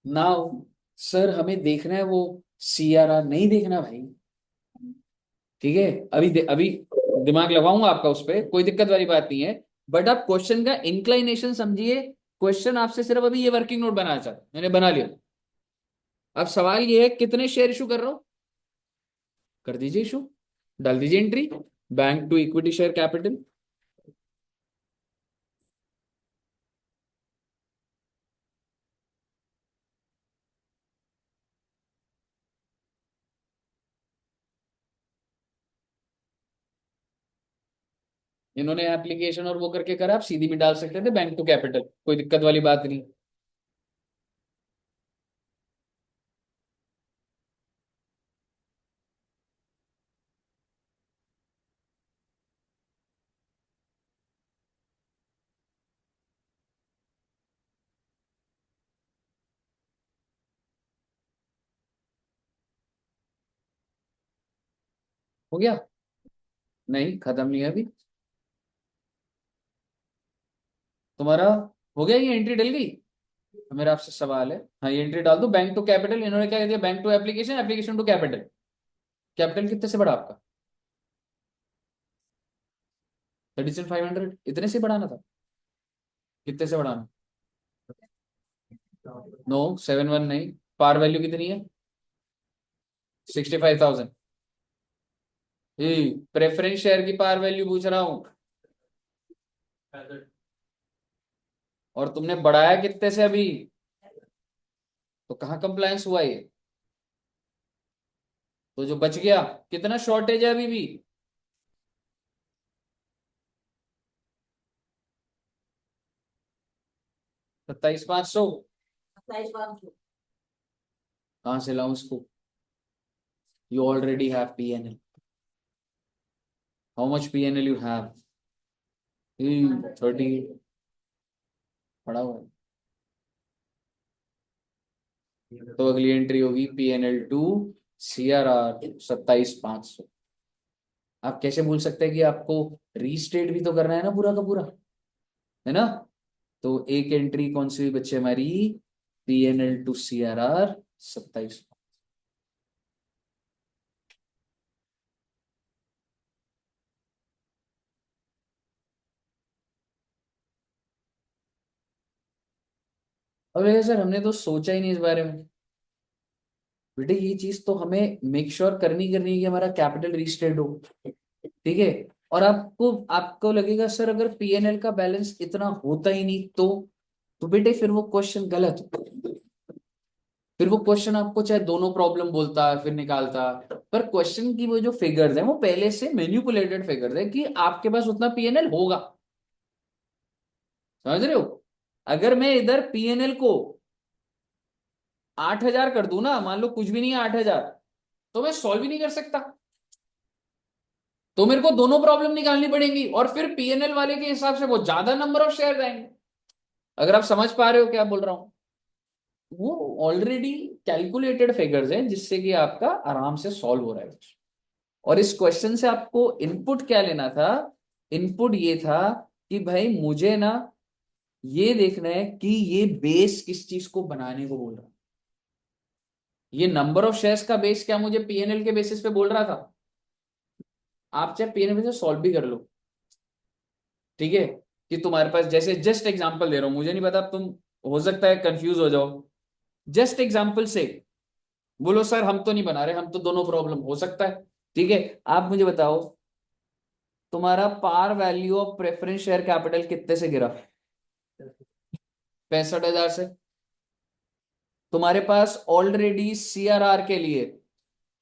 नाउ सर हमें देखना है वो CRR, नहीं देखना भाई, ठीक है? अभी दिमाग लगाऊंगा आपका उस पर, कोई दिक्कत वाली बात नहीं है। बट आप क्वेश्चन का इंक्लाइनेशन समझिए। क्वेश्चन आपसे सिर्फ अभी ये वर्किंग नोट बनाना चाहता, मैंने बना लिया। अब सवाल ये है कितने शेयर इशू कर रहा हूं, कर दीजिए इशू, डाल दीजिए entry, bank to equity share capital. इन्होंने एप्लीकेशन और वो करके करा, आप सीधी में डाल सकते थे बैंक टू कैपिटल, कोई दिक्कत वाली बात नहीं। हो गया? नहीं खत्म नहीं है अभी तुम्हारा, हो गया, ये एंट्री डल गई। तो मेरा आपसे सवाल है, हाँ ये एंट्री डाल दो, बैंक टू कैपिटल, इन्होंने क्या कह दिया, bank to application, application to capital. Capital कितने से बढ़ा आपका, 37,500, इतने से बढ़ाना था, कितने से बढ़ाना? नो, 71 नहीं, पार वैल्यू कितनी है, 65,000। प्रेफरेंस शेयर की पार वैल्यू पूछ रहा हूं, और तुमने बढ़ाया कितने से अभी, तो कहाँ कंप्लायंस हुआ ये? तो जो बच गया, कितना शॉर्टेज है अभी भी, 27,500। कहाँ से लाऊं इसको, you already have PNL, how much PNL you have, 30 पड़ा हुआ है। तो अगली एंट्री होगी PNL 2 CRR 27,500। आप कैसे भूल सकते हैं कि आपको रीस्टेट भी तो करना है ना पूरा का पूरा। है ना। तो एक एंट्री कौन सी बच्चे हमारी, PNL टू CRR 27। अब ये सर हमने तो सोचा ही नहीं इस बारे में। बेटे ये चीज तो हमें मेक श्योर करनी करनी है कि हमारा कैपिटल रीस्टेट हो, ठीक है। और आपको आपको लगेगा सर अगर PNL का बैलेंस इतना होता ही नहीं तो बेटे फिर वो क्वेश्चन गलत हो। फिर वो क्वेश्चन आपको चाहे दोनों प्रॉब्लम बोलता फिर निकालता, पर क्वेश्चन की वो जो फिगर्स है वो पहले से मैनिपुलेटेड फिगर्स है कि आपके पास उतना PNL होगा। समझ रहे हो। अगर मैं इधर PNL को 8,000 कर दूं ना, मान लो कुछ भी नहीं है 8,000, तो मैं सॉल्व ही नहीं कर सकता। तो मेरे को दोनों प्रॉब्लम निकालनी पड़ेंगी और फिर PNL वाले के हिसाब से वो ज्यादा नंबर ऑफ शेयर आएंगे। अगर आप समझ पा रहे हो क्या बोल रहा हूं। वो ऑलरेडी कैलकुलेटेड फिगर्स हैं जिससे कि आपका आराम से सॉल्व हो रहा है। और इस क्वेश्चन से आपको इनपुट क्या लेना था, इनपुट ये था कि भाई मुझे ना ये देखना है कि ये बेस किस चीज को बनाने को बोल रहा है। ये नंबर ऑफ शेयर्स का बेस क्या मुझे PNL के बेसिस पे बोल रहा था। आप चाहे PNL से सॉल्व भी कर लो, ठीक है। कि तुम्हारे पास जैसे जस्ट एग्जांपल दे रहा हूं, मुझे नहीं पता तुम हो सकता है कंफ्यूज हो जाओ। जस्ट एग्जांपल से बोलो सर हम तो नहीं बना रहे, हम तो दोनों प्रॉब्लम हो सकता है, ठीक है। आप मुझे बताओ तुम्हारा par value of preference share capital कितने से गिरा, 65,000 से। तुम्हारे पास ऑलरेडी CRR के लिए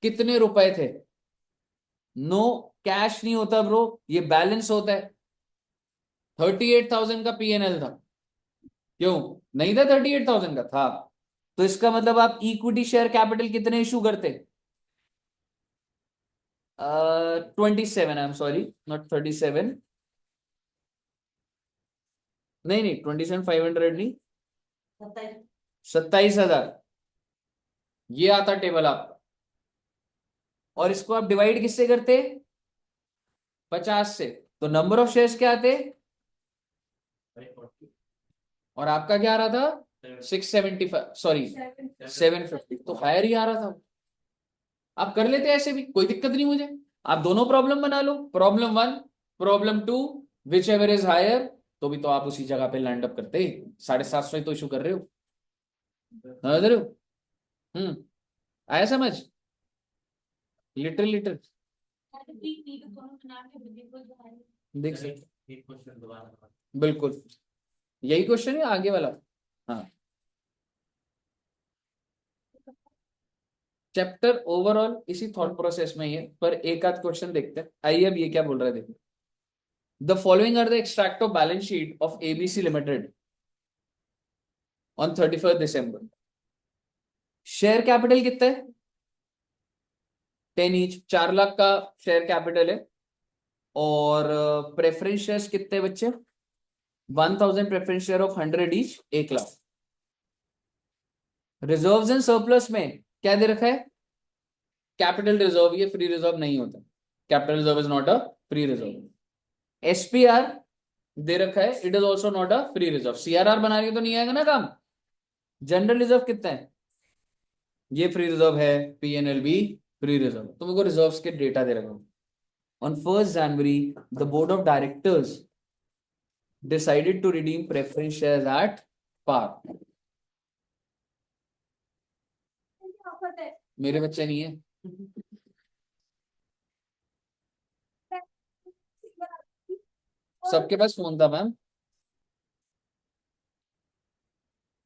कितने रुपए थे। नो, कैश नहीं होता ब्रो, ये बैलेंस होता है। 38,000 का PNL था। क्यों नहीं था, 38,000 का था। तो इसका मतलब आप इक्विटी शेयर कैपिटल कितने इशू करते, 27, आई एम सॉरी, नॉट 37। नहीं नहीं 27,500 नहीं, 27,000। ये आता टेबल आपका। और इसको आप डिवाइड किससे करते, 50 से। तो नंबर ऑफ शेयर्स क्या आते, और आपका क्या आ रहा था 675, सॉरी 750, तो हायर ही आ रहा था। आप कर लेते ऐसे भी, कोई दिक्कत नहीं मुझे। आप दोनों प्रॉब्लम बना लो, problem 1, problem 2, whichever is higher. तो भी तो आप उसी जगह पे लैंड अप करते, 750 ही तो इशू कर रहे हो। समझ रहे हो। आया समझ, लिटिल लिटिल देख सकते। एक क्वेश्चन दोबारा। बिल्कुल यही क्वेश्चन है आगे वाला। हाँ, चैप्टर ओवरऑल इसी थॉट प्रोसेस में ही है, पर एक आध क्वेश्चन देखते हैं। आइए अब ये क्या बोल रहा है देखो। The following are the extract of balance sheet of ABC limited on 31 December. Share capital कितना है, 10 ईच, 4 लाख का शेयर कैपिटल है। और प्रेफरेंस शेयर्स कितने बच्चे, 1,000 preference share of 100 each, 1 lakh. Reserves and surplus में क्या दे रखा है, कैपिटल रिजर्व, ये फ्री रिजर्व नहीं होता। Capital reserve is not a free reserve. SPR दे रखा है, it is also not a free reserve. CRR बना के तो नहीं आएगा ना काम। जनरल रिजर्व कितना है, ये फ्री रिजर्व है, PNL भी फ्री रिजर्व। तो मेरे को रिजर्व्स के डेटा दे रखा हूं। On 1st January, the board of directors decided to redeem preference shares at par. मेरे बच्चे नहीं है। सबके पास फोन था मैम।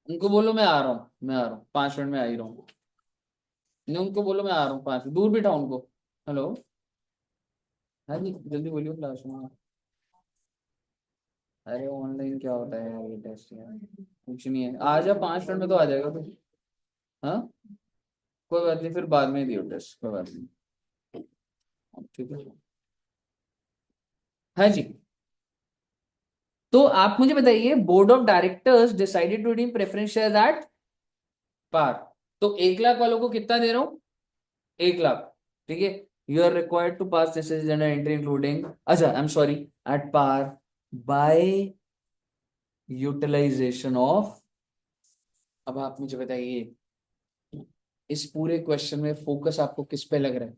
उनको बोलो मैं आ रहा हूँ, मैं आ रहा हूँ 5 मिनट में आ ही रहा हूँ। नहीं उनको बोलो मैं आ रहा हूँ 5 मिनट, दूर बिठा उनको। हेलो, हाँ जी जल्दी बोलिए क्लास में। अरे ऑनलाइन क्या होता है यार, ये टेस्ट यार कुछ नहीं है, आ जा 5 मिनट में तो आ जाएगा तू। हाँ कोई बात नहीं, फिर बाद में दियो टेस्ट, कोई बात नहीं। ठीक है, हाँ जी। तो आप मुझे बताइए, board of directors decided to redeem preference shares at par. तो 1 लाख वालों को कितना दे रहा हूं, 1 लाख, ठीक है। You are required to pass this is entry including, अच्छा I M sorry, at par by utilization of. अब आप मुझे बताइए, इस पूरे क्वेश्चन में फोकस आपको किस पे लग रहा है?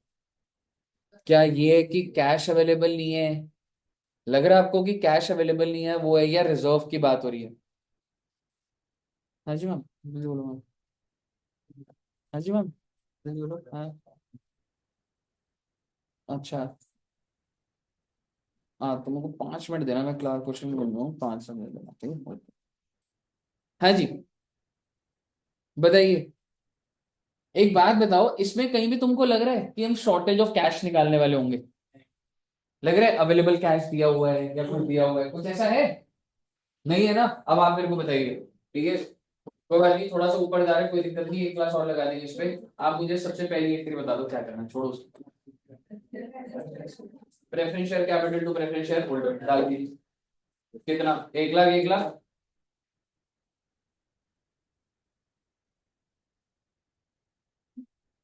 क्या ये है कि कैश अवेलेबल नहीं है? लग रहा है आपको कि कैश अवेलेबल नहीं है वो है, या रिजर्व की बात हो रही है? हाँ जी मैम, जल्दी बोलो मैम। हाँ जी मैम, जल्दी बोलो। हाँ, अच्छा। हाँ तो मुझको 5 मिनट देना, मैं क्लास क्वेश्चन बोल रहा हूँ, 5 मिनट देना, ठीक है? हाँ जी, बताइए। एक बात बताओ, इसमें कहीं भी तुमको लग रहा है कि हम शॉर्टेज ऑफ कैश निकालने वाले होंगे? लग रहा है अवेलेबल कैश दिया हुआ है या कुछ दिया हुआ है, कुछ ऐसा है? नहीं है ना? अब आप मेरे को बताइए, ठीक है? कोई बात नहीं, थोड़ा सा ऊपर जा रहा है, कोई दिक्कत नहीं, एक क्लास और लगा देंगे इस पे। आप मुझे सबसे पहली एंट्री बता दो, क्या करना है, छोड़ो उसको। Preference share capital to preference share holder डाल दीजिए। कितना? 1 lakh, 1 lakh.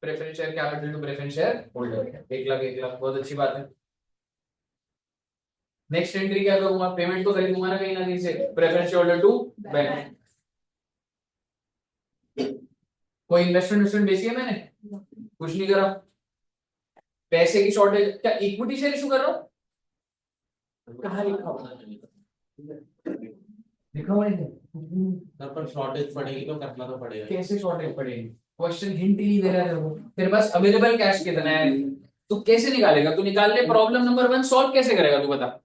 Preference share capital to preference share holder 1 lakh, 1 lakh, बहुत अच्छी बात है। नेक्स्ट एंट्री क्या करूंगा? पेमेंट तो कर दूंगा ना कहीं से, preference share holder to bank. कोई इन्वेस्टमेंट बेची है मैंने? कुछ नहीं करा। पैसे की शॉर्टेज, क्या इक्विटी शेयर इशू कर रहा हूँ? कहाँ लिखा हुआ है? लिखा हुआ है? सर पर शॉर्टेज पड़ेगी तो करना तो पड़ेगा। कैसे शॉर्टेज पड़ेगी? क्वेश्चन हिंट ही नहीं दे रहा है तेरे को। तेरे पास अवेलेबल कैश कितना है? तू कैसे निकालेगा? तू निकाल ले, प्रॉब्लम नंबर 1 सॉल्व कैसे करेगा तू बता?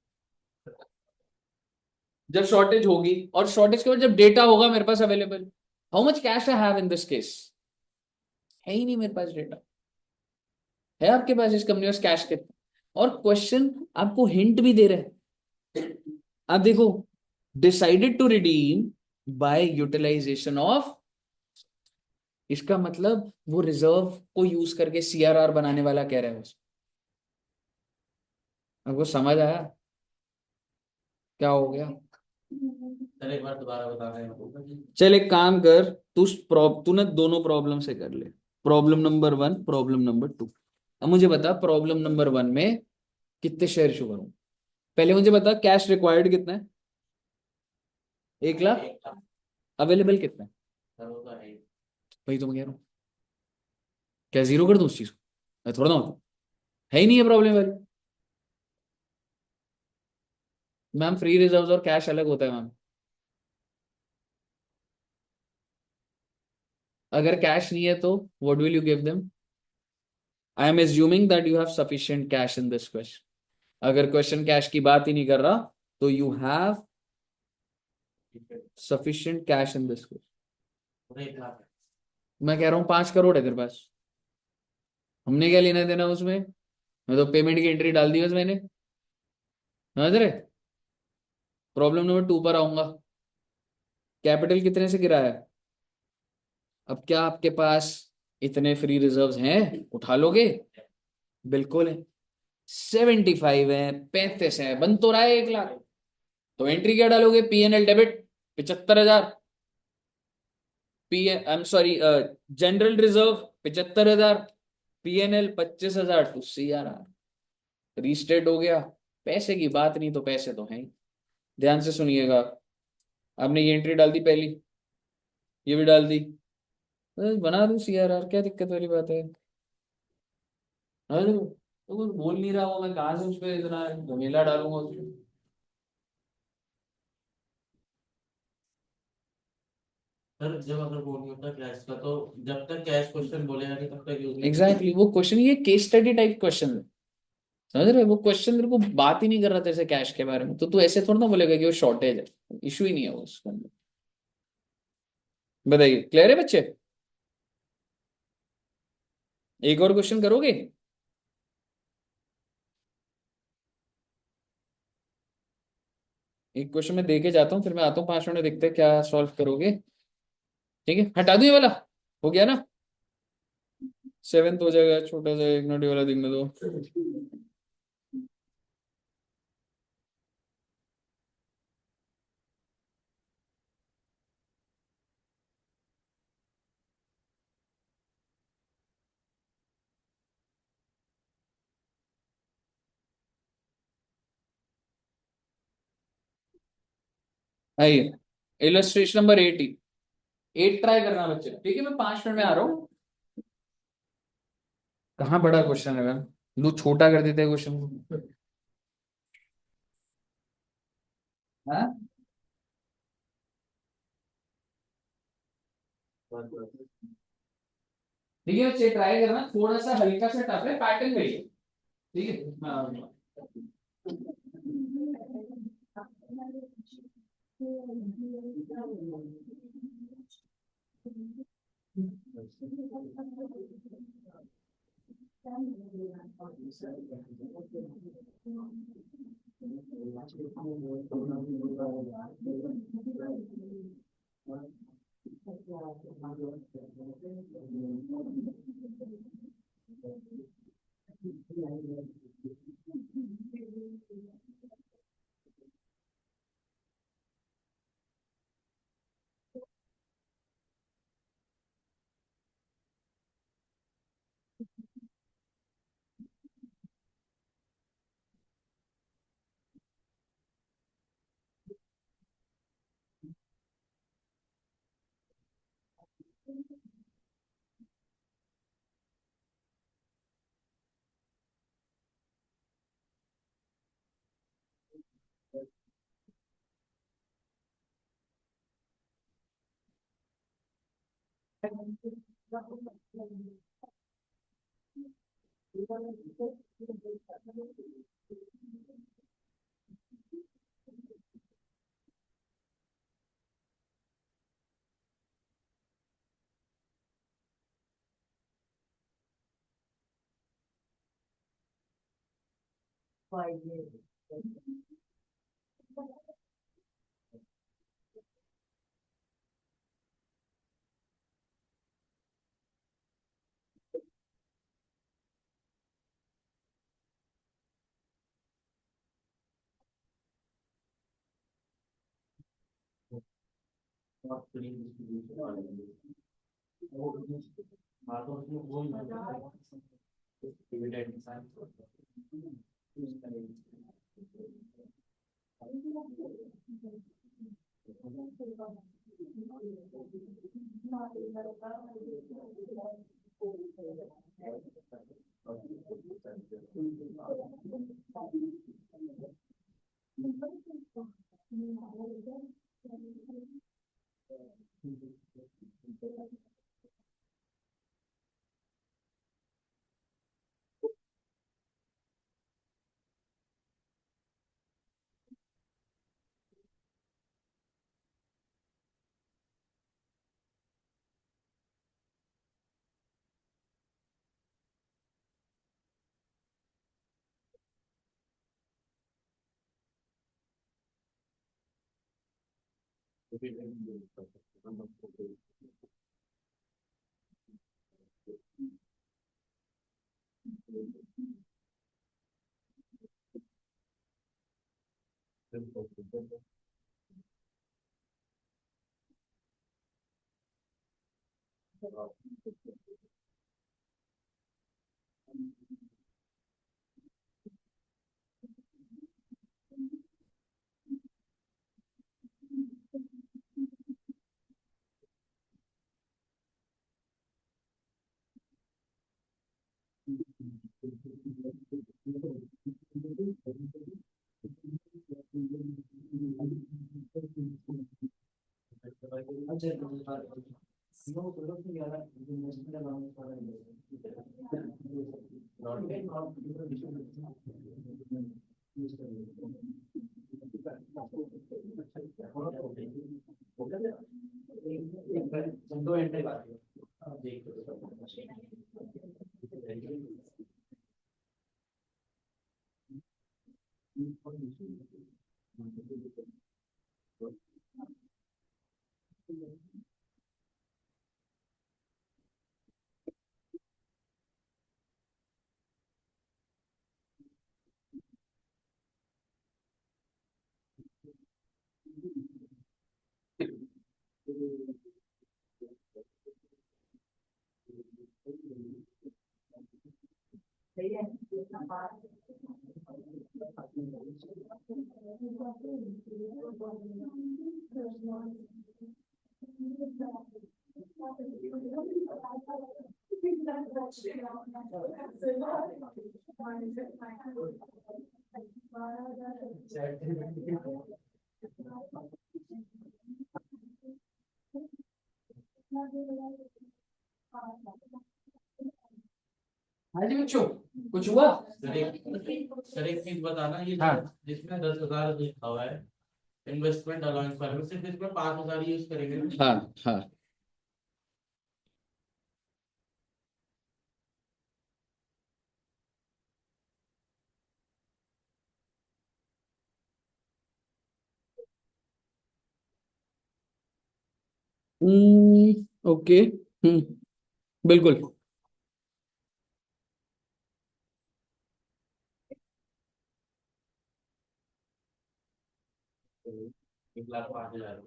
जब शॉर्टेज होगी, और शॉर्टेज के बाद जब डेटा होगा मेरे पास available, how much cash I have in this case? है ही नहीं मेरे पास डेटा। है आपके पास इस कंपनी में कैश कितना? और क्वेश्चन आपको हिंट भी दे रहे हैं। आप देखो, decided to redeem by utilization of, इसका मतलब वो रिजर्व को यूज करके सीआरआर बनाने वाला कह रहा है उसको। आपको समझ आया क्या हो गया? सर एक बार दोबारा बता रहे हैं। चल एक काम कर, तू ना दोनों प्रॉब्लम से कर ले, प्रॉब्लम नंबर 1, प्रॉब्लम नंबर 2। अब मुझे बता, प्रॉब्लम नंबर 1 में कितने शेयर इशू करूं? पहले मुझे बता, कैश रिक्वायर्ड कितना है? 1 लाख। अवेलेबल कितना है? सर वो तो है ही। वही तो मैं कह रहा हूँ। क्या जीरो कर दूं उस चीज को? मैं थोड़ा ना होता, है ही नहीं है प्रॉब्लम वाली। मैम फ्री रिजर्व और कैश अलग होता है मैम। अगर कैश नहीं है तो what will you give them? I am assuming that you have sufficient cash in this question. अगर क्वेश्चन कैश की बात ही नहीं कर रहा, तो you have sufficient cash in this question. पूरा 1 लाख है। मैं कह रहा हूँ 5 करोड़ है तेरे पास, हमने क्या लेना देना उसमें? मैं तो पेमेंट की एंट्री डाल दी बस मैंने। समझ रहे? प्रॉब्लम नंबर 2 पर आऊंगा। कैपिटल कितने से गिराया है? अब क्या आपके पास इतने फ्री रिजर्व्स हैं, उठा लोगे? बिल्कुल है। 75 है, 35 है, बन तो रहा है 1 लाख। तो एंट्री क्या डालोगे? PNL debit 75,000, P I M sorry general reserve 75,000, PNL 25,000 to CRR. Restate हो गया। पैसे की बात नहीं तो पैसे तो हैं ही। ध्यान से सुनिएगा, आपने ये एंट्री डाल दी पहली, ये भी डाल दी, बस बना दूं सीआरआर, क्या दिक्कत वाली बात है? अरे तो कुछ बोल नहीं रहा हूँ मैं, कहाँ से उस पर इतना झमेला डालूंगा उसमें? सर जब अगर वो नहीं होता कैश का तो जब तक कैश क्वेश्चन बोलेगा नहीं तब तक यूज नहीं करेंगे। एग्जैक्टली वो क्वेश्चन, ये केस स्टडी टाइप क्वेश्चन है। समझ रहे? वो क्वेश्चन तेरे को बात ही नहीं कर रहा तेरे से कैश के बारे में, तो तू ऐसे थोड़ा ना बोलेगा कि वो शॉर्टेज है, इशू ही नहीं है वो उसके अंदर। बताइए, क्लियर है बच्चे? एक और क्वेश्चन करोगे? एक क्वेश्चन मैं दे के जाता हूँ, फिर मैं आता हूँ 5 मिनट में, देखते हैं क्या सॉल्व करोगे। ठीक है, हटा दूं ये वाला? हो गया ना? 7th हो जाएगा, छोटा सा 1 मिनट ये वाला दिखने दो। आइए, इलस्ट्रेशन नंबर 8 ट्राई करना बच्चे, ठीक है? मैं 5 मिनट में आ रहा हूँ। कहाँ बड़ा क्वेश्चन है मैम, लो छोटा कर देते हैं क्वेश्चन को। हाँ? ठीक है बच्चे, ट्राई करना, थोड़ा सा हल्का सा टफ है, पैटर्न वही है, ठीक है? हाँ। हाँ जी बच्चों, कुछ हुआ? सर एक चीज बताना, ये हाँ। जिसमें 10,000 लिखा हुआ है इन्वेस्टमेंट अलाउंस पर, सिर्फ इसमें 5,000 यूज करेंगे ना? हाँ हाँ। ओके। बिल्कुल। 1,05,000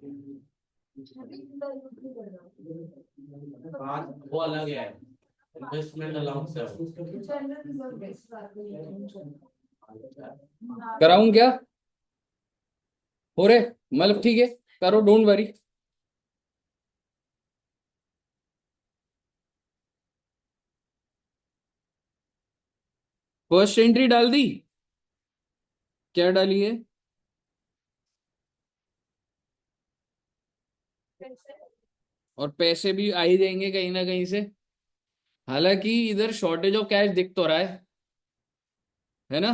पाँच वो अलग है, इन्वेस्टमेंट अलाउंस है वो। कराऊं क्या? हो रहे, मतलब ठीक है, करो, डोंट वरी। फर्स्ट एंट्री डाल दी? क्या डाली है? और पैसे भी आ ही जाएंगे कहीं ना कहीं से। हालांकि इधर शॉर्टेज ऑफ कैश दिख तो रहा है ना,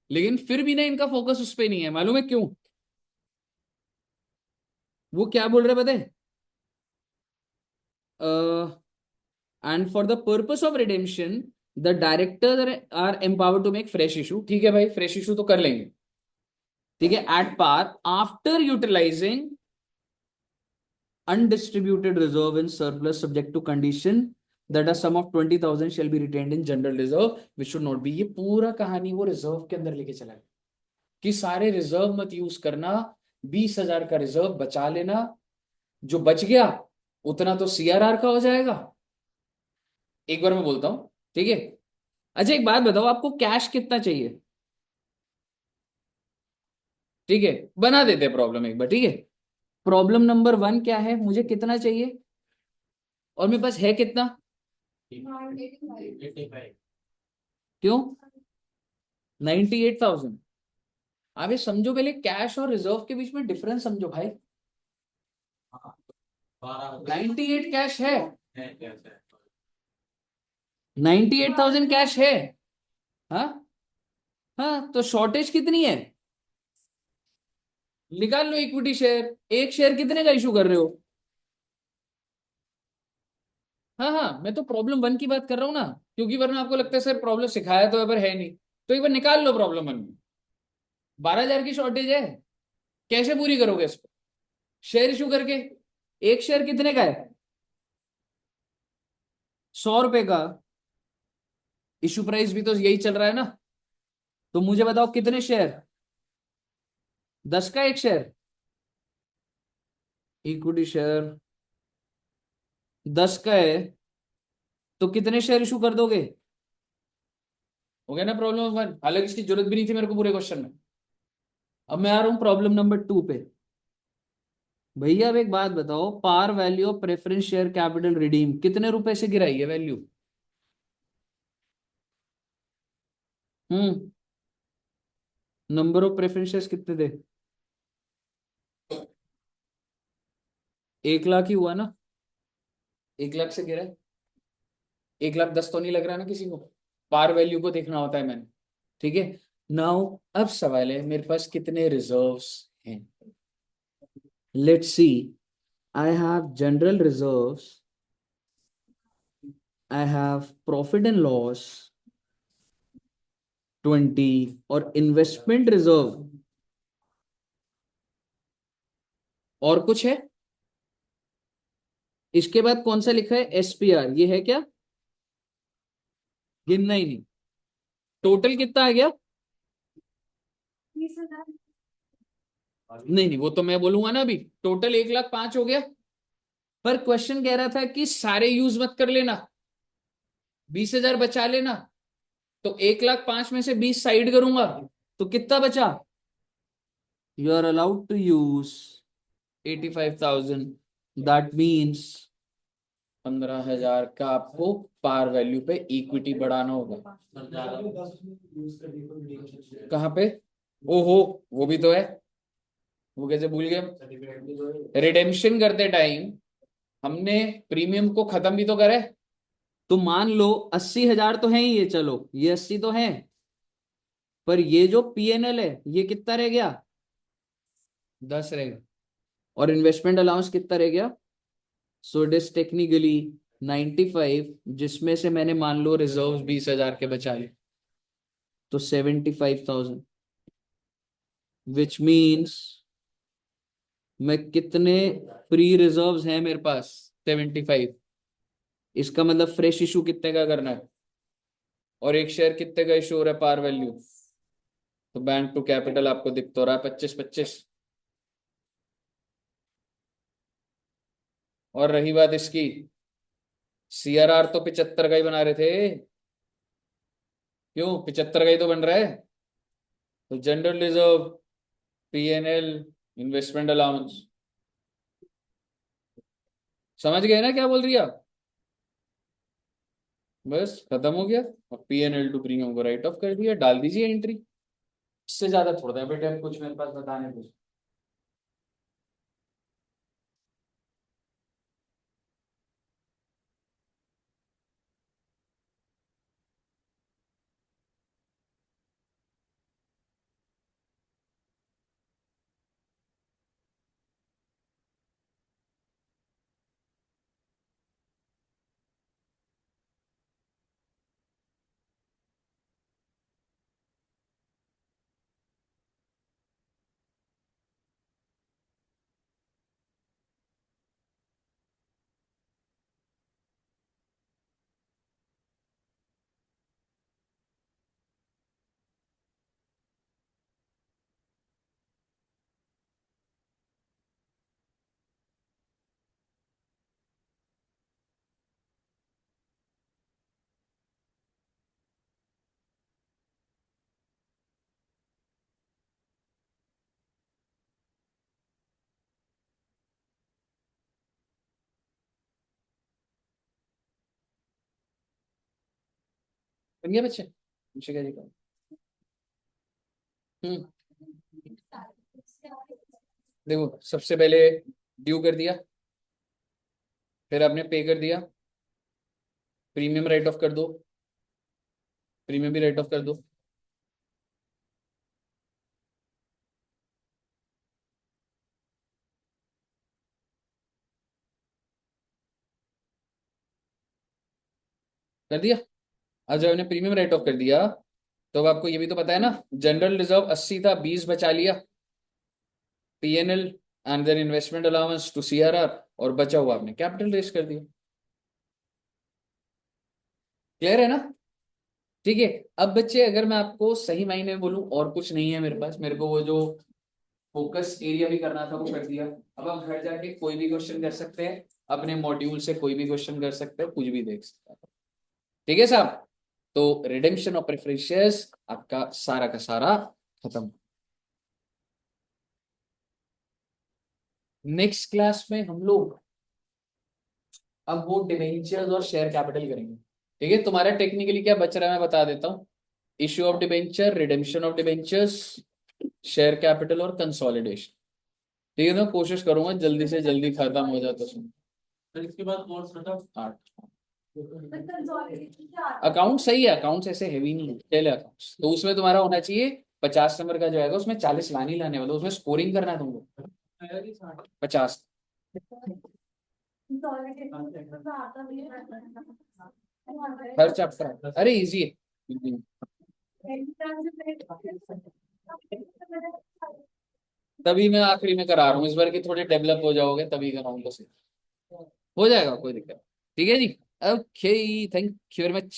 लेकिन फिर भी ना इनका फोकस उस पे नहीं है, मालूम है क्यों? वो क्या बोल रहे पता है? And for the purpose of redemption the director are empowered to make fresh issue. ठीक है भाई, फ्रेश इशू तो कर लेंगे, ठीक है, at par after utilizing undistributed reserve in surplus subject to condition that a sum of 20,000 shall be retained in general reserve which should not be। ये पूरा कहानी वो रिजर्व के अंदर लेके चला गया कि सारे रिजर्व मत यूज करना, 20,000 का रिजर्व बचा लेना, जो बच गया उतना तो सीआरआर का हो जाएगा। एक बार मैं बोलता हूं, ठीक है? अच्छा एक बात बताओ, आपको कैश कितना चाहिए? ठीक है, बना देते हैं प्रॉब्लम एक बार, ठीक है? प्रॉब्लम नंबर 1 क्या है, मुझे कितना चाहिए और मेरे पास है कितना? 85। क्यों 98,000? आप ये समझो, पहले कैश और रिजर्व के बीच में डिफरेंस समझो भाई। 98 कैश है, 98,000 कैश है। हाँ हाँ, तो शॉर्टेज कितनी है? निकाल लो इक्विटी शेयर, एक शेयर कितने का इशू कर रहे हो? हाँ हाँ, मैं तो प्रॉब्लम 1 की बात कर रहा हूँ ना, क्योंकि वरना आपको लगता है सर प्रॉब्लम सिखाया तो पर है नहीं। तो एक बार निकाल लो प्रॉब्लम 1 में, 12,000 की शॉर्टेज है, कैसे पूरी करोगे इसको? शेयर इशू करके। एक शेयर कितने का है? 100 रुपए का। इशू प्राइस भी तो यही चल रहा है ना, तो मुझे बताओ कितने शेयर? 10 का एक शेयर, इक्विटी शेयर 10 का है, तो कितने शेयर इशू कर दोगे? हो गया ना प्रॉब्लम 1। हालांकि इसकी जरूरत भी नहीं थी मेरे को पूरे क्वेश्चन में। अब मैं आ रहा हूं प्रॉब्लम नंबर 2 पे। भैया अब एक बात बताओ, par value of preference share capital redeem कितने रुपए से गिराई है value? Hmm, number of preference share कितने थे? 1 लाख ही हुआ ना, 1 लाख से गिरा है। 1,10,000 तो नहीं लग रहा ना किसी को, पार वैल्यू को देखना होता है मैंने, ठीक है? नाउ अब सवाल है मेरे पास कितने रिजर्व्स हैं। Let's see, I have general reserves, I have profit and loss 20 और इन्वेस्टमेंट रिजर्व और कुछ है। इसके बाद कौन सा लिखा है? एसपीआर, ये है क्या? गिनना ही नहीं। टोटल कितना आ गया? नहीं नहीं, वो तो मैं बोलूंगा ना अभी, टोटल 1,05,000 हो गया। पर क्वेश्चन कह रहा था कि सारे यूज मत कर लेना, 20,000 बचा लेना। तो 1,05,000 में से 20 साइड करूंगा तो कितना बचा? You are allowed to use 85,000, that means 15,000 का आपको पार वैल्यू पे इक्विटी बढ़ाना होगा। कहाँ पे? ओहो, वो भी तो है, वो कैसे भूल गए? रिडेम्पशन करते टाइम हमने प्रीमियम को खत्म भी तो करे। तो मान लो 80,000 तो है ही, ये चलो ये 80 तो है, पर ये जो पीएनएल है ये कितना रह गया? 10 रह गया। और इन्वेस्टमेंट अलाउंस कितना रह गया? सो इट इज टेक्निकली 95, जिसमें से मैंने मान लो रिजर्व 20,000 के बचा लिए, तो 75,000, विच मीन्स मैं कितने फ्री रिजर्व्स हैं मेरे पास? 75। इसका मतलब फ्रेश इशू कितने का करना है, और एक शेयर कितने का इशू हो रहा है पार वैल्यू? तो बैंक टू कैपिटल आपको दिख तो रहा है 25-25। और रही बात इसकी, सीआरआर तो 75 का ही बना रहे थे, क्यों 75 का ही तो बन रहा है। तो general reserve, PNL, investment allowance, समझ गए ना क्या बोल रही है आप? बस खत्म हो गया। और पीएनएल टू प्रीमियम को राइट ऑफ कर दिया, डाल दीजिए एंट्री। इससे ज्यादा थोड़ा है बेटे अब कुछ मेरे पास बताने कुछ। बन गया बच्चे, मुझे जी का। हम्म, देखो सबसे पहले ड्यू कर दिया, फिर आपने पे कर दिया, प्रीमियम राइट ऑफ कर दो, प्रीमियम भी राइट ऑफ कर दो। कर दिया। अब जब आपने प्रीमियम राइट ऑफ कर दिया, तो अब आपको ये भी तो पता है ना, जनरल रिजर्व 80 था, 20 बचा लिया, PNL and then investment allowance to CRR, और बचा हुआ आपने कैपिटल रेस कर दिया। क्लियर है ना? ठीक है। अब बच्चे अगर मैं आपको सही मायने में बोलूं, और कुछ नहीं है मेरे पास, मेरे को वो जो फोकस एरिया भी करना था वो कर दिया। अब आप घर जाके कोई भी क्वेश्चन कर सकते हैं, अपने मॉड्यूल से कोई भी क्वेश्चन कर सकते हैं, कुछ भी देख सकते हैं। ठीक है साहब? तो रिडेम्पशन ऑफ प्रेफरेंस शेयर्स आपका सारा का सारा खत्म। नेक्स्ट क्लास में हम लोग अब वो डिबेंचर्स और शेयर कैपिटल करेंगे। ठीक है, तुम्हारा टेक्निकली क्या बच रहा है मैं बता देता हूँ। Issue of debenture, redemption of debentures, share capital और कंसोलिडेशन। ठीक है, तो कोशिश करूंगा जल्दी से जल्दी खत्म हो जाए। तो फिर इसके बाद कौन सा 8। अकाउंट सही है, अकाउंट्स ऐसे हैवी नहीं है, चले अकाउंट्स तो उसमें तुम्हारा होना चाहिए 50 नंबर का जो आएगा, उसमें 40 लाने ही लाने वाले, उसमें स्कोरिंग करना है तुमको 50 हर चैप्टर। अरे इजी है, तभी मैं आखिरी में करा रहा हूँ इस बार की, थोड़े डेवलप हो जाओगे तभी कराऊंगा, हो जाएगा कोई दिक्कत। ठीक है जी, okay, thank you very much.